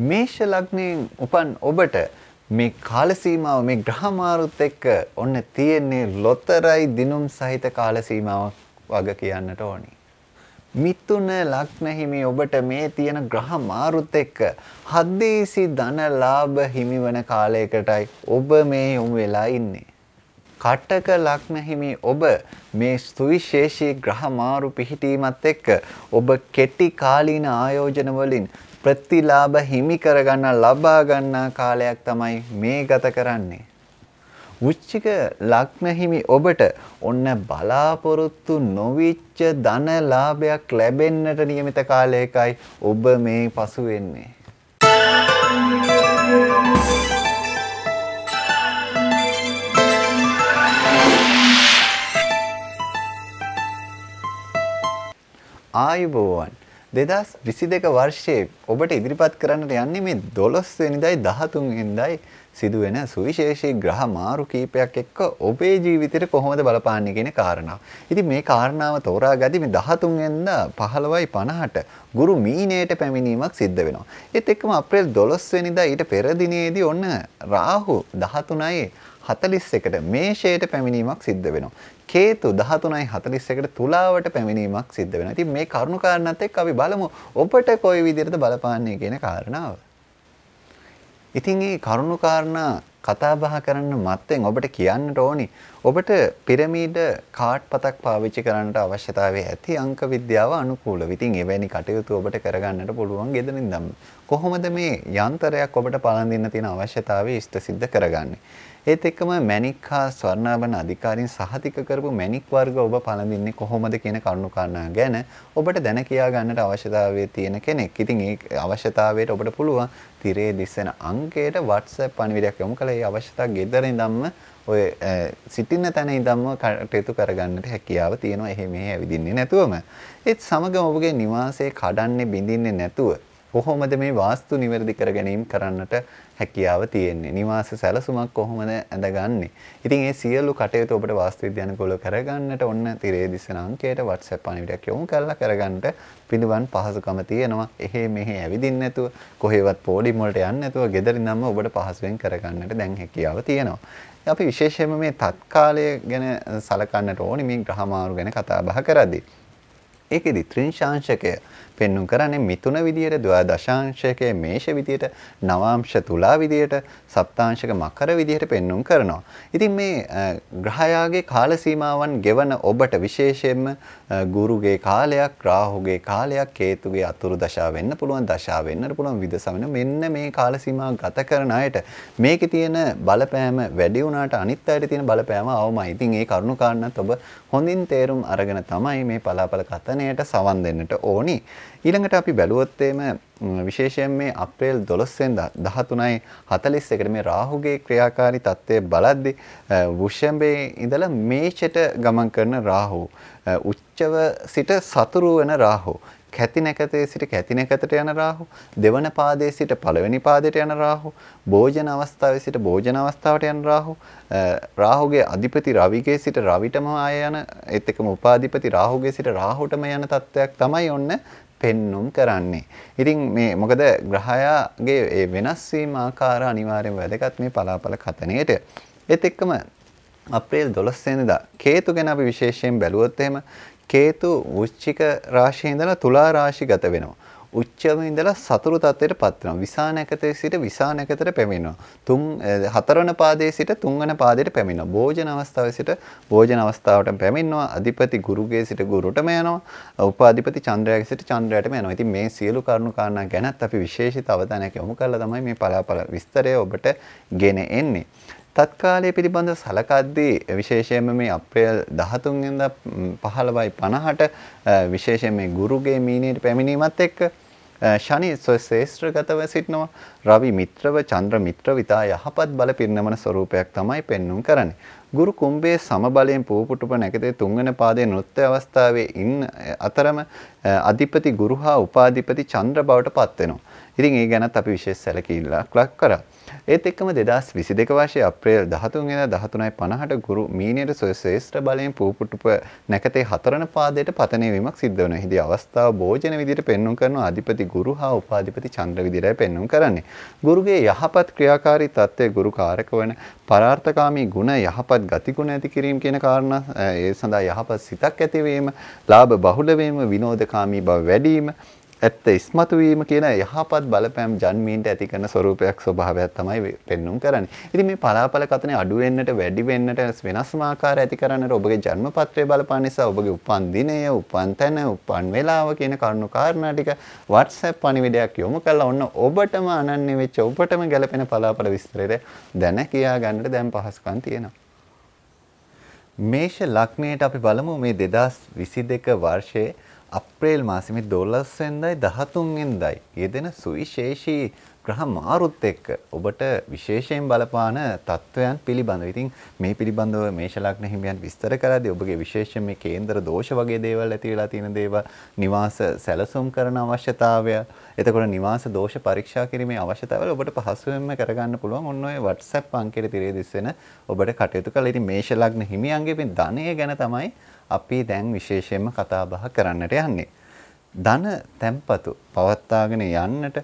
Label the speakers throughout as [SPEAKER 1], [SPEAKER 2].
[SPEAKER 1] මේෂ ලග්නයෙන් උපන් ඔබට මේ කාල සීමාව මේ ග්‍රහ මාරුත් එක්ක ඔන්න තියෙන්නේ ලොතරයි දිනුම් සහිත කාල සීමාවක් වගේ කියන්නට ඕනි. මිථුන ලග්න හිමි ඔබට මේ තියෙන ග්‍රහ මාරුත් එක්ක හදිසි ධන ලාභ හිමිවන කාලයකටයි ඔබ මේ යොමු වෙලා ඉන්නේ. කටක ලග්න හිමි ඔබ මේ සුවිශේෂී ග්‍රහ මාරු පිහිටීමත් එක්ක ඔබ කෙටි කාලීන ආයෝජන වලින් ප්‍රතිලාභ හිමි කරගන්න ලබා ගන්නා කාලයක් තමයි මේ ගත කරන්නේ. වෘශ්චික ලග්න හිමි ඔබට ඔන්න බලාපොරොත්තු නොවිච්ච ධන ලාභයක් ලැබෙන්නට නියමිත කාලයකයි ඔබ මේ පසු වෙන්නේ. ආයුබෝවන් 2022 වර්ෂයේ ඔබට ඉදිරිපත් කරන්නට යන්නේ මේ 12 වෙනිදායි 13 වෙනිදායි සිදුවෙන සුවිශේෂී ග්‍රහ මාරු කීපයක් එක්ක ඔබේ ජීවිතේට කොහොමද බලපාන්නේ කියන කාරණාව. ඉතින් මේ කාරණාව තෝරාගදී මේ 13 වෙනිදා 15:50ට ගුරු මීනයට පැමිණීමක් සිද්ධ වෙනවා. ඒත් එක්කම අප්‍රේල් 12 වෙනිදා ඊට පෙර දිනේදී ඔන්න රාහු 13:41ට මේෂයට පැමිණීමක් සිද්ධ වෙනවා. කේතු 13:41ට තුලාවට පැමිණීමක් සිද්ධ වෙනවා. ඉතින් මේ කරුණු කාරණාත් එක්ක අපි බලමු ඔබට කොයි විදිහටද බලපාන්නේ කියන කාරණාව. ඉතින් මේ කරුණු කාරණා කතා බහ කරන්න මත්තෙන් ඔබට කියන්නට ඕනි ඔබට පිරමීඩ කාඩ් පතක් පාවිච්චි කරන්නට අවශ්‍යතාවය ඇති අංක විද්‍යාව අනුකූලව. ඉතින් එවැනි කටයුතු ඔබට කරගන්නට පුළුවන් ගෙදරින් ධම්ම. කොහොමද මේ යන්ත්‍රයක් ඔබට පලඳින්න තියෙන අවශ්‍යතාවය ඉෂ්ට සිද්ධ කරගන්නේ? ඒත් එක්කම මැණික් හා ස්වර්ණාභරණ අධිකාරීන් සහතික කරපු මැණික් වර්ග ඔබ පළඳින්නේ කොහොමද කියන කරුණු කාරණා ගැන ඔබට දැන කියා ගන්නට අවශ්‍යතාවය තියෙන කෙනෙක්. ඉතින් ඒ අවශ්‍යතාවයට ඔබට පුළුවන් තිරේ දිස්සන අංකයට WhatsApp පණිවිඩයක් යොමු කළා. ඒ අවශ්‍යතාව ගෙදරින් ඉඳන්ම ඔය සිටින තැන ඉඳන්ම කටයුතු කරගන්නට හැකියාව තියෙනවා. එහෙ මෙහෙ ඇවිදින්නේ නැතුවම. ඒත් සමගම ඔබගේ නිවාසයේ කඩන්නේ බිඳින්නේ නැතුව කොහොමද මේ වාස්තු නිවැරදි කර ගැනීම කරන්නට හැකියාව තියෙන්නේ? නිවාස සැලසුමක් කොහොමද ඇඳගන්නේ? ඉතින් මේ සියලු කටයුතු ඔබට වාස්තු විද්‍යානුකූලව කරගන්නට ඔන්න තිරේ දිස්සන අංකයට WhatsApp පණිවිඩයක් යොමු කරලා කරගන්නට පිළිවන් පහසුකම තියෙනවා. එහෙ මෙහෙ ඇවිදින්න නැතුව කොහෙවත් පොඩිම් වලට යන්න නැතුව ගෙදරින්ම ඔබට පහසුවෙන් කරගන්නට දැන් හැකියාව තියෙනවා. අපි විශේෂයෙන්ම මේ තත්කාලය ගැන සලකන්නට ඕනි මේ ග්‍රහ මාරු ගැන කතා බහ කරද්දී. ඒකෙදි ත්‍රිංශාංශකය පෙන්වුම් කරන්නේ මිථුන විදියට, ද්වාදශාංශකයේ මේෂ විදියට, නවාංශ තුලා විදියට, සප්තාංශක මකර විදියට පෙන්වුම් කරනවා. ඉතින් මේ ග්‍රහයාගේ කාල සීමාවන් ගෙවන ඔබට විශේෂයෙන්ම ගුරුගේ කාලයක්, රාහුගේ කාලයක්, කේතුගේ අතුරු දශා වෙන්න පුළුවන්, දශා වෙන්නට පුළුවන්, විදස වෙන මෙන්න මේ කාල සීමාව ගත කරන අයට මේකේ තියෙන බලපෑම වැඩි වුණාට අනිත් අයට තියෙන බලපෑම අවමයි. ඉතින් ඒ කරුණු කාරණාත් ඔබ හොඳින් තේරුම් අරගෙන තමයි මේ පලාපල කතනයට සවන් දෙන්නට ඕනි. ඊළඟට අපි බැලුවොත් එimhe විශේෂයෙන් මේ අප්‍රේල් 12 වෙනිදා 13:41ට මේ රාහුගේ ක්‍රියාකාරී තත්ත්වය බලද්දී වෘෂභයේ ඉඳලා මේෂයට ගමන් කරන රාහු, උච්චව සිට සතුරු වෙන රාහු, කැති නැකතේ සිට කැති නැකතට යන රාහු, දෙවන පාදයේ සිට පළවෙනි පාදයට යන රාහු, භෝජන අවස්ථාවේ සිට භෝජන අවස්ථාවට යන රාහු, රාහුගේ අධිපති රවිගේ සිට රවිටම ආය යන, ඒත් එක්කම උපාධිපති රාහුගේ සිට රාහුටම යන තත්ත්වයක් තමයි ඔන්න පෙන්눔 කරන්නේ. ඉතින් මේ මොකද ග්‍රහයාගේ ඒ වෙනස් වීම ආකාර අනිවාර්යයෙන්ම වැදගත් මේ පලාපල කතනයේට. ඒත් එක්කම අප්‍රේල් 12 වෙනිදා කේතු ගැන අපි විශේෂයෙන් බැලුවොත් එහෙම කේතු වෘශ්චික රාශියේ ඉඳලා තුලා රාශිගත වෙනවා. උච්චව ඉඳලා සතුරු තත්ත්වයට පත් වෙනවා. විසා නැකතේ සිට විසා නැකතට පැමිණෙනවා. හතරවන පාදයේ සිට තුන්වන පාදයට පැමිණෙනවා. භෝජන අවස්ථාවේ සිට භෝජන අවස්ථාවට පැමිණෙනවා. අධිපති ගුරුගේ සිට ගුරුටම යනවා. උපාධිපති චන්ද්‍රයාගේ සිට චන්ද්‍රයාටම යනවා. ඉතින් මේ සියලු කරුණු කාරණා ගැනත් අපි විශේෂිත අවධානයක් යොමු කරලා තමයි මේ පලාපල විස්තරය ඔබට ගෙන එන්නේ. තත්කාලය පිළිබඳව සලකද්දී විශේෂයෙන්ම මේ අප්‍රේල් 13 වෙනිදා 15:50ට විශේෂයෙන් මේ ගුරුගේ මීනයට පැමිණීමත් එක්ක ශනි ශ්‍රේෂ්ඨගතව සිටිනවා. රවි මිත්‍රව, චන්ද්‍ර මිත්‍රව ඉතා යහපත් බල පිරිනමන ස්වරූපයක් තමයි පෙන්눔 කරන්නේ. ගුරු කුම්භයේ සමබලයෙන් පූපුටුප නැකතේ තුන්වන පාදයේ නෘත්‍ය අවස්ථාවේ ඉන්න අතරම අධිපති ගුරු හා උපාධිපති චන්ද්‍ර බවට පත් වෙනවා. ඉතින් ඒ ගැනත් අපි විශේෂ සැලකිල්ලක් ලක් කරා. ඒත් එක්කම 2022 වර්ෂයේ අප්‍රේල් 13 වෙනිදා 13:50ට ගුරු මීනියට ශ්‍රේෂ්ඨ බලයෙන් පූපුටුප නැකතේ 4 වන පාදයට පතනය වීමක් සිද්ධ වෙනවා. එහිදී අවස්ථාව භෝජන විදියට පෙන්වුම් කරන අධිපති ගුරු හා උපාධිපති චන්ද්‍ර විදියටයි පෙන්වුම් කරන්නේ. ගුරුගේ යහපත් ක්‍රියාකාරී තත්ත්වයේ ගුරු කාරක වන පරාර්ථකාමී ගුණ යහපත් ගතිගුණ ඇති කිරීම කියන කාරණා ඒ සඳහා යහපත් සිතක් ඇතිවීම, ලාභ බහුල වීම, විනෝදකාමී බව වැඩි වීම, ඇත්ත ඉස්මතු වීම කියන යහපත් බලපෑම් ජන්මීන්ට ඇති කරන ස්වરૂපයක් ස්වභාවයක් තමයි පෙන්වුම් කරන්නේ. ඉතින් මේ පලාපල කතනේ අඩු වෙන්නට වැඩි වෙන්නට වෙනස්ම ආකාර ඇති කරන්නට ඔබගේ ජන්මපත්‍රයේ බලපාන නිසා ඔබගේ උපන් දිනය, උපන් තැන, උපන් වේලාව කියන කරුණු කාරණා ටික WhatsApp පණිවිඩයක් යොමු කරලා ඔන්න ඔබටම අනන්‍ය වෙච්ච ඔබටම ගැලපෙන පලාපල විස්තරයට දැන කියා ගන්නට දැන් පහසුකම් තියෙනවා. මේෂ ලග්නයට අපි බලමු මේ 2022 වර්ෂයේ අප්‍රේල් මාසෙ 12 වෙනිදායි 13 වෙනිදායි යෙදෙන සුවිශේෂී ග්‍රහ මාරුත් එක්ක ඔබට විශේෂයෙන් බලපාන තත්වයන් පිළිබඳව. ඉතින් මේ පිළිබඳව මේෂ ලග්න හිමියන් විස්තර කරද්දී ඔබගේ විශේෂයෙන් මේ කේන්දර දෝෂ වගේ දේවල් ඇති වෙලා තියෙන දේවල්, නිවාස සැලසුම් කරන අවශ්‍යතාවය, එතකොට නිවාස දෝෂ පරීක්ෂා කිරීමේ අවශ්‍යතාවය ඔබට පහසුවෙන්ම කරගන්න පුළුවන්. ඔන්න ඔය WhatsApp අංකයට තිරේ දිස්සෙන ඔබට කටයුතු කළා. ඉතින් මේෂ ලග්න හිමියන්ගේ මේ ධනය ගැන තමයි අපි දැන් විශේෂයෙන්ම කතා බහ කරන්නට යන්නේ. ධන තැන්පතු පවත්වාගෙන යන්නට,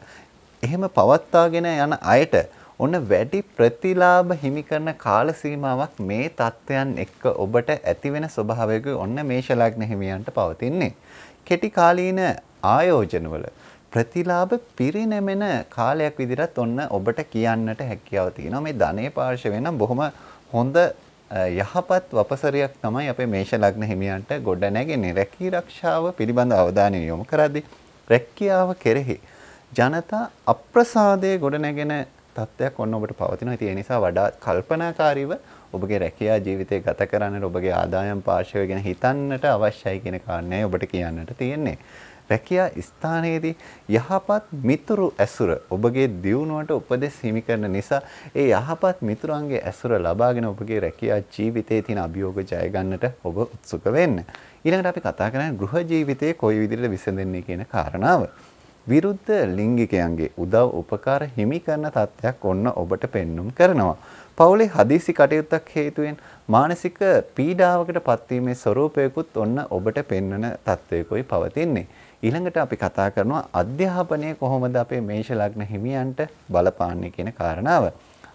[SPEAKER 1] එහෙම පවත්වාගෙන යන අයට ඔන්න වැඩි ප්‍රතිලාභ හිමි කරන කාල සීමාවක් මේ தත්වයන් එක්ක ඔබට ඇති වෙන ස්වභාවයක ඔන්න මේෂ ලග්න හිමියන්ට පවතින්නේ. කෙටි කාලීන ආයෝජනවල ප්‍රතිලාභ පිරිනැමෙන කාලයක් විදිහට ඔන්න ඔබට කියන්නට හැකියාව තියෙනවා. මේ ධනේ පාර්ශවයෙන් නම් බොහොම හොඳ යහපත් වපසරියක් තමයි අපේ මේෂ ලග්න හිමියන්ට ගොඩ නැගෙන්නේ. රැකී ආරක්ෂාව පිළිබඳ අවධානය යොමු කරද්දී රැකියාව කෙරෙහි ජනතා අප්‍රසාදයේ ගොඩ නැගෙන තත්ත්වයක් ඔන්න ඔබට පවතිනවා. ඉතින් ඒ නිසා වඩා කල්පනාකාරීව ඔබගේ රැකියා ජීවිතය ගත කරන්නට ඔබගේ ආදායම් පාර්ශවය ගැන හිතන්නට අවශ්‍යයි කියන කාරණේ ඔබට කියන්නට තියෙන්නේ. රැකියා ස්ථානයේදී යහපත් මිතුරු ඇසුර ඔබගේ දියුණුවට උපදෙස් හිමි කරන නිසා ඒ යහපත් මිතුරන්ගේ ඇසුර ලබාගෙන ඔබගේ රැකියා ජීවිතයේ තියෙන අභියෝග ජය ගන්නට ඔබ උත්සුක වෙන්න. ඊළඟට අපි කතා කරන්නේ ගෘහ ජීවිතයේ කොයි විදිහට විසඳෙන්නේ කියන කාරණාව. විරුද්ධ ලිංගිකයන්ගේ උදව් උපකාර හිමි කරන තත්ත්වයක් ඔන්න ඔබට පෙන්눔 කරනවා. පවුලේ හදිසි කටයුත්තක් හේතුවෙන් මානසික පීඩාවකට පත්වීමේ ස්වરૂපයකුත් ඔන්න ඔබට පෙන්වන තත්ත්වයකයි පවතින්නේ. ඊළඟට අපි කතා කරනවා අධ්‍යාපනය කොහොමද අපේ මේෂ ලග්න හිමියන්ට බලපාන්නේ කියන කාරණාව.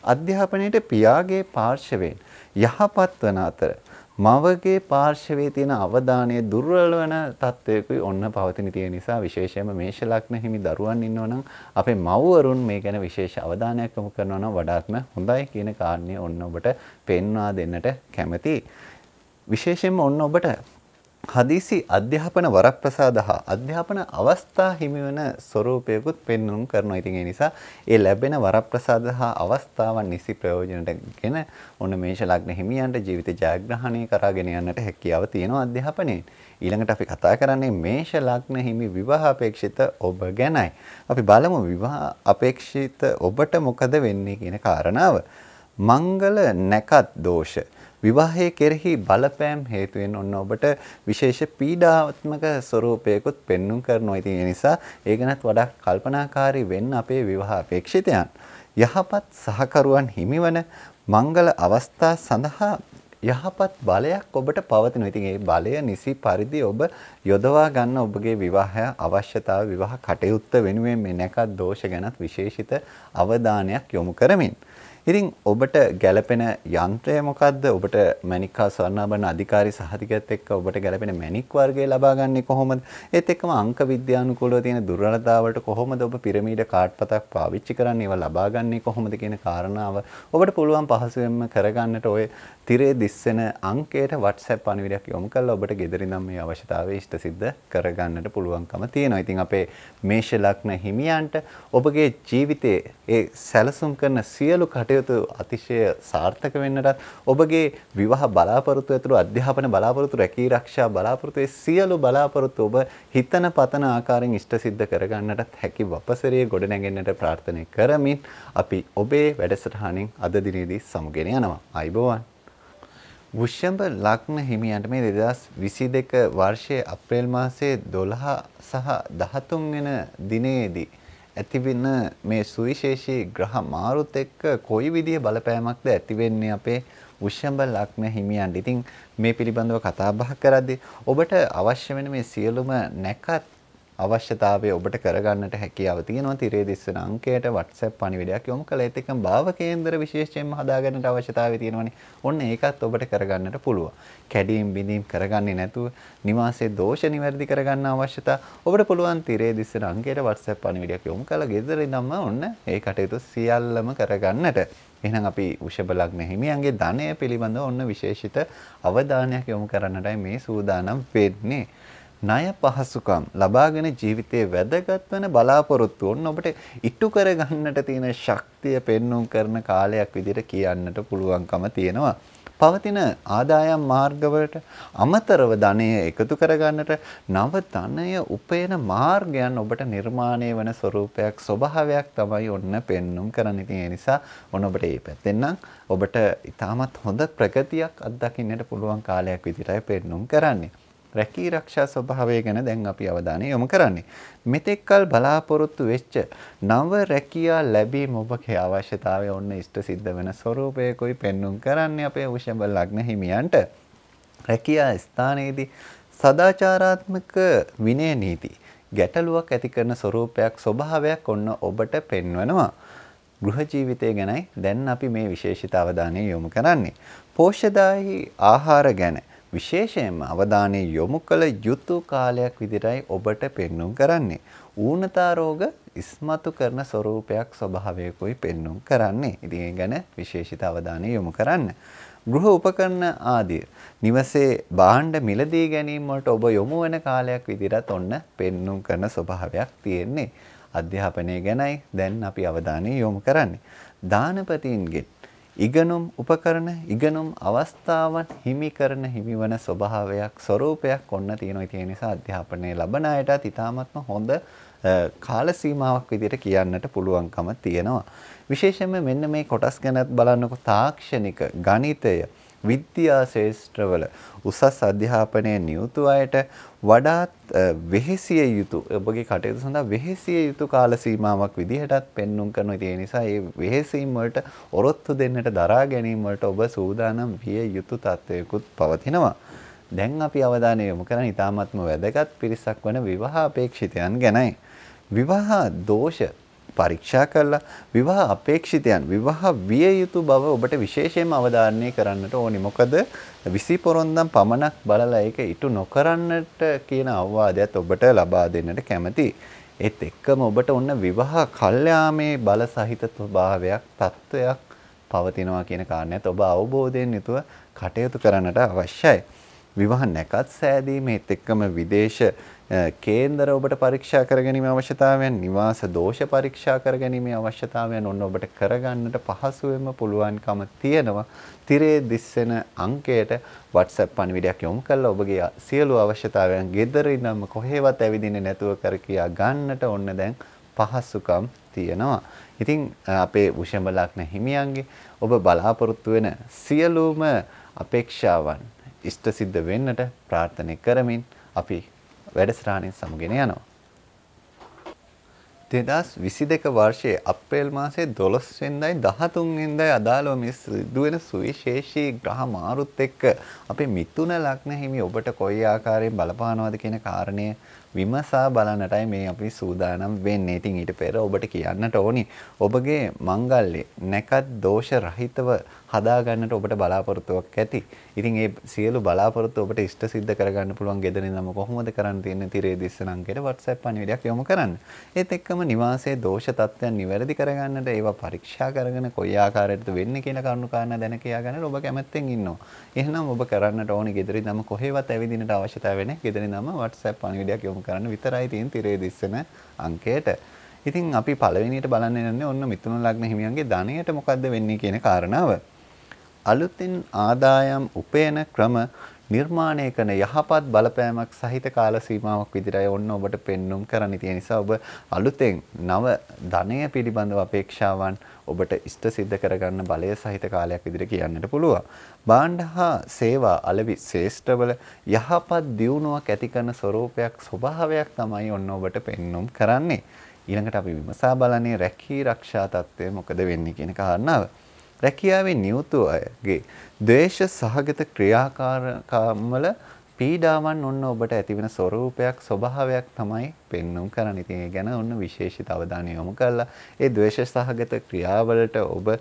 [SPEAKER 1] අධ්‍යාපනයේට පියාගේ පාර්ශවයෙන් යහපත් වන අතර මවගේ පාර්ශවයේ තියෙන අවධානය දුර්වල වන තත්ත්වයකුයි ඔන්න පවතින තියෙන නිසා විශේෂයෙන්ම මේෂ ලග්න හිමි දරුවන් ඉන්නවා නම් අපේ මව්වරුන් මේ ගැන විශේෂ අවධානයක් යොමු කරනවා නම් වඩාත්ම හොඳයි කියන කාරණේ ඔන්න ඔබට පෙන්වා දෙන්නට කැමැතියි. විශේෂයෙන්ම ඔන්න ඔබට හදිසි අධ්‍යාපන වරප්‍රසාද හා අධ්‍යාපන අවස්ථා හිමි වන ස්වરૂපයකුත් පෙන්වුම් කරනවා. ඉතින් ඒ නිසා ඒ ලැබෙන වරප්‍රසාද හා අවස්ථාවන් නිසි ප්‍රයෝජනටගෙන ඔන්න මේෂ ලග්න හිමියන්ට ජීවිත ජයග්‍රහණය කරගෙන යන්නට හැකියාව තියෙනවා අධ්‍යාපනයෙන්. ඊළඟට අපි කතා කරන්නේ මේෂ ලග්න හිමි විවාහ අපේක්ෂිත ඔබ ගැනයි. අපි බලමු විවාහ අපේක්ෂිත ඔබට මොකද වෙන්නේ කියන කාරණාව. මංගල නැකත් දෝෂ විවාහයේ කෙරෙහි බලපෑම් හේතුවෙන් ඔන්න ඔබට විශේෂ පීඩාත්මක ස්වરૂපයකුත් පෙන්눔 කරනවා. ඉතින් ඒ නිසා ඒ ගැනත් වඩා කල්පනාකාරී වෙන්න අපේ විවාහ අපේක්ෂිතයන්. යහපත් සහකරුවන් හිමිවන මංගල අවස්ථා සඳහා යහපත් බලයක් ඔබට පවතිනවා. ඉතින් ඒ බලය නිසි පරිදි ඔබ යොදවා ගන්න ඔබගේ විවාහය අවශ්‍යතාව විවාහ කටයුත්ත වෙනුවෙන් මේ නැකත් දෝෂ ගැනත් විශේෂිත අවධානයක් යොමු කරමින් ඉතින් ඔබට ගැළපෙන යන්ත්‍රය මොකද්ද? ඔබට මැණික් හා ස්වර්ණාභරණ අධිකාරී සහතිකයත් එක්ක ඔබට ගැළපෙන මැණික් වර්ගය ලබා ගන්නේ කොහොමද? ඒත් එක්කම අංක විද්‍යානුකූලව තියෙන දුර්වලතාවලට කොහොමද ඔබ පිරමීඩ කාඩ්පතක් පාවිච්චි කරන්නේ? ඒවා ලබා ගන්නේ කොහොමද කියන කාරණාව ඔබට පුළුවන් පහසුවෙන්ම කරගන්නට ඔය තිරේ දිස්සෙන අංකයට WhatsApp පණිවිඩයක් යොමු කරලා ඔබට ගෙදර ඉඳන් මේ අවශ්‍යතාවය ඉෂ්ට සිද්ධ කරගන්නට පුළුවන්කම තියෙනවා. ඉතින් අපේ මේෂ ලග්න හිමියන්ට ඔබගේ ජීවිතයේ ඒ සැලසුම් කරන සියලු කටයුතු අතිශය සාර්ථක වෙන්නටත් ඔබගේ විවාහ බලාපොරොත්තු ඇතුළු අධ්‍යාපන බලාපොරොත්තු රැකී ආරක්ෂා බලාපොරොත්තු ඒ සියලු බලාපොරොත්තු ඔබ හිතන පතන ආකාරයෙන් ඉෂ්ට සිද්ධ කරගන්නටත් හැකි වපසරිය ගොඩ නැගෙන්නට ප්‍රාර්ථනා කරමින් අපි ඔබේ වැඩසටහනින් අද දිනේදී සමුගෙන යනවා. ආයුබෝවන්. වෘෂභ ලග්න හිමියන්ට මේ 2022 වර්ෂයේ අප්‍රේල් මාසයේ 12 සහ 13 වෙනි දිනේදී ඇතිවෙන මේ සුවිශේෂී ග්‍රහ මාරුත් එක්ක කොයි විදිහේ බලපෑමක්ද ඇති වෙන්නේ අපේ වෘෂභ ලග්න හිමියන්ට. ඉතින් මේ පිළිබඳව කතා බහ කරද්දී ඔබට අවශ්‍ය වෙන මේ සියලුම නැකත් අවශ්‍යතාවය ඔබට කරගන්නට හැකියාව තියෙනවා. තිරේ දිස්සන අංකයට WhatsApp පණිවිඩයක් යොමු කළා. ඒත් එක්කම භාව කේන්දර විශේෂයෙන්ම හදාගන්නට අවශ්‍යතාවය තියෙනවනේ. ඔන්න ඒකත් ඔබට කරගන්නට පුළුවන්. කැඩීම් බිඳීම් කරගන්නේ නැතුව නිවාසයේ දෝෂ නිවැරදි කරගන්න අවශ්‍යතාව ඔබට පුළුවන්. තිරේ දිස්සන අංකයට WhatsApp පණිවිඩයක් යොමු කළා. ගෙදර ඉඳන්ම ඔන්න ඒ කටයුතු සියල්ලම කරගන්නට. එහෙනම් අපි වෘෂභ ලග්න හිමියන්ගේ ධනය පිළිබඳව ඔන්න විශේෂිත අවධානයක් යොමු කරන්නටයි මේ සූදානම් වෙන්නේ. ණය පහසුකම් ලබාගෙන ජීවිතයේ වැදගත් වන බලාපොරොත්තු ඔන්න ඔබට ඉටු කර ගන්නට තියෙන ශක්තිය පෙන්වුම් කරන කාලයක් විදිහට කියන්නට පුළුවන්කම තියෙනවා. පවතින ආදායම් මාර්ගවලට අමතරව ධනය එකතු කර ගන්නට නව ධනය උපයන මාර්ගයන් ඔබට නිර්මාණය වන ස්වરૂපයක් ස්වභාවයක් තමයි ඔන්න පෙන්වුම් කරන්න. ඉතින් ඒ නිසා ඔන්න ඔබට මේ පැත්තෙන් නම් ඔබට ඉතාමත් හොඳ ප්‍රගතියක් අත්දකින්නට පුළුවන් කාලයක් විදිහටයි පෙන්වුම් කරන්නේ. රැකී ආරක්ෂා ස්වභාවය ගැන දැන් අපි අවධානය යොමු කරන්නේ. මෙතෙක්කල් බලාපොරොත්තු වෙච්ච නව රැකියා ලැබීම ඔබගේ අවශ්‍යතාවය ඔන්න ඉෂ්ට සිද්ධ වෙන ස්වરૂපයකයි පෙන්වුම් කරන්නේ අපේ වෘෂභ ලග්න හිමියන්ට. රැකියා ස්ථානයේදී සදාචාරාත්මක විනය නීති ගැටලුවක් ඇති කරන ස්වરૂපයක් ස්වභාවයක් ඔන්න ඔබට පෙන්වනවා. ගෘහ ජීවිතය ගැනයි දැන් අපි මේ විශේෂිත අවධානය යොමු කරන්නේ. පෝෂ්‍යදායී ආහාර ගැන විශේෂයෙන්ම අවධානය යොමු කළ යුතු කාලයක් විදිහටයි ඔබට පෙන්වුම් කරන්නේ. ඌනතා රෝග ඉස්මතු කරන ස්වરૂපයක් ස්වභාවයකයි පෙන්වුම් කරන්නේ. ඉතින් ඒ ගැන විශේෂිත අවධානය යොමු කරන්න. ගෘහ උපකරණ ආදී නිවසේ භාණ්ඩ මිලදී ගැනීම වලට ඔබ යොමු වෙන කාලයක් විදිහට ඔන්න පෙන්වුම් කරන ස්වභාවයක් තියෙන්නේ. අධ්‍යාපනය ගැනයි දැන් අපි අවධානය යොමු කරන්නේ. දානපතීන්ගේ ඉගෙනුම් උපකරණ ඉගෙනුම් අවස්ථාවන් හිමි කරන හිමිවන ස්වභාවයක් ස්වરૂපයක් ඔන්න තියෙනවා. ඒ නිසා අධ්‍යාපනයේ ලබන අයටත් ඉතාමත්ම හොඳ කාල සීමාවක් විදිහට කියන්නට පුළුවන්කම තියෙනවා. විශේෂයෙන්ම මෙන්න මේ කොටස් ගැනත් බලන්නකො තාක්ෂණික ගණිතය විද්‍යා ශාස්ත්‍රවල උසස් අධ්‍යාපනයේ නියුතු අයට වඩාත් වෙහෙසිය යුතු ඔබගේ කටයුතු සඳහා වෙහෙසිය යුතු කාල සීමාවක් විදිහටත් පෙන්වුම් කරනවා. ඒ නිසා මේ වෙහෙසීම් වලට ඔරොත්තු දෙන්නට දරා ගැනීම වලට ඔබ සූදානම් විය යුතු තත්වයකුත් පවතිනවා. දැන් අපි අවධානය යොමු කරන්නේ ඉතාමත්ම වැදගත් පිරිසක් වන විවාහ අපේක්ෂිතයන් ගැනයි. විවාහ දෝෂ පරීක්ෂා කරලා විවාහ අපේක්ෂිතයන් විවාහ විය යුතු බව ඔබට විශේෂයෙන්ම අවධාරණය කරන්නට ඕනි. මොකද 20 පොරොන්දම් පමණක් බලලා ඒක ඉටු නොකරන්නට කියන අවවාදයත් ඔබට ලබා දෙන්නට කැමැති. ඒත් එක්කම ඔබට ඔන්න විවාහ කල්යාමේ බල සහිත ස්වභාවයක් තත්වයක් පවතිනවා කියන කාරණයත් ඔබ අවබෝධයෙන් යුතුව කටයුතු කරන්නට අවශ්‍යයි. විවාහ නැකත් සෑදීමේත් එක්කම විදේශ කේන්දර ඔබට පරීක්ෂා කරගැනීමේ අවශ්‍යතාවයන් නිවාස දෝෂ පරීක්ෂා කරගැනීමේ අවශ්‍යතාවයන් ඔන්න ඔබට කරගන්නට පහසුවෙන්ම පුළුවන්කම තියෙනවා. තිරේ දිස්සෙන අංකයට WhatsApp පණිවිඩයක් යොමු කරලා ඔබගේ සියලු අවශ්‍යතාවයන් ගෙදර ඉඳන්ම කොහෙවත් ඇවිදින්නේ නැතුව කර කියා ගන්නට ඔන්න දැන් පහසුකම් තියෙනවා. ඉතින් අපේ වෘෂභ ලග්න හිමියන්ගේ ඔබ බලාපොරොත්තු වෙන සියලුම අපේක්ෂාවන් ඉෂ්ට සිද්ධ වෙන්නට ප්‍රාර්ථනා කරමින් අපි වැඩසටහනින් සමුගෙන යනවා. 2022 වර්ෂයේ අප්‍රේල් මාසයේ 12 වෙනිදායි 13 වෙනිදායි අදාළව මේ සිදුවෙන සුවිශේෂී ග්‍රහ මාරුත් එක්ක අපේ මිථුන ලග්න හිමි ඔබට කොයි ආකාරයෙන් බලපානවද කියන කාරණය විමසා බලන්නටයි මේ අපි සූදානම් වෙන්නේ. ඉතින් ඊට පෙර ඔබට කියන්නට ඕනි ඔබගේ මංගල්‍ය නැකත් දෝෂ රහිතව හදා ගන්නට ඔබට බලාපොරොත්තුවක් ඇති. ඉතින් ඒ සියලු බලාපොරොත්තු ඔබට ඉෂ්ට සිද්ධ කරගන්න පුළුවන් ගෙදරින්ම කොහොමද කරන්න තියෙන්නේ? තිරේ දිස්සන අංකයට WhatsApp පණිවිඩයක් යොමු කරන්න. ඒත් එක්කම නිවාසයේ දෝෂ තත්ත්වයන් නිවැරදි කරගන්නට ඒවා පරීක්ෂා කරගෙන කොයි ආකාරයකටද වෙන්නේ කියන කරුණු කාරණා දැන කියා ගන්න ඔබ කැමැත්තෙන් ඉන්නවා. එහෙනම් ඔබ කරන්නට ඕනි ගෙදරින්ම කොහෙවත් ඇවිදින්නට අවශ්‍යතාවය නැහැ. ගෙදරින්ම WhatsApp පණිවිඩයක් යොමු කරන්න විතරයි තියෙන තිරේ දිස්සන අංකයට. ඉතින් අපි පළවෙනියට බලන්න යන්නේ ඔන්න මිථුන ලග්න හිමියන්ගේ ධනයට මොකද්ද වෙන්නේ කියන කාරණාව. අලුතින් ආදායම් උපයන ක්‍රම නිර්මාණය කරන යහපත් බලපෑමක් සහිත කාල සීමාවක් විදිහටයි ඔන්න ඔබට පෙන්වුම් කරන්න තියෙන නිසා ඔබ අලුතෙන් නව ධනය පිළිබඳව අපේක්ෂාවන් ඔබට ඉෂ්ට සිද්ධ කරගන්න බලය සහිත කාලයක් විදිහට කියන්නට පුළුවන්. භාණ්ඩ හා සේවා අලෙවි ශ්‍රේෂ්ඨවල යහපත් දියුණුවක් ඇති කරන ස්වરૂපයක් ස්වභාවයක් තමයි ඔන්න ඔබට පෙන්වුම් කරන්නේ. ඊළඟට අපි විමසා බලන්නේ රැකී ආරක්ෂා තත්ත්වය මොකද වෙන්නේ කියන කාරණාව. රැකියාවේ නියුතු අයගේ ද්වේෂ සහගත ක්‍රියාකාරකම් වල පීඩාවන් ඔන්න ඔබට ඇතිවෙන ස්වરૂපයක් ස්වභාවයක් තමයි පෙන්වුම් කරන්නේ. ඉතින් ඒ ගැන ඔන්න විශේෂිත අවධානය යොමු කරලා ඒ ද්වේෂ සහගත ක්‍රියාවලට ඔබ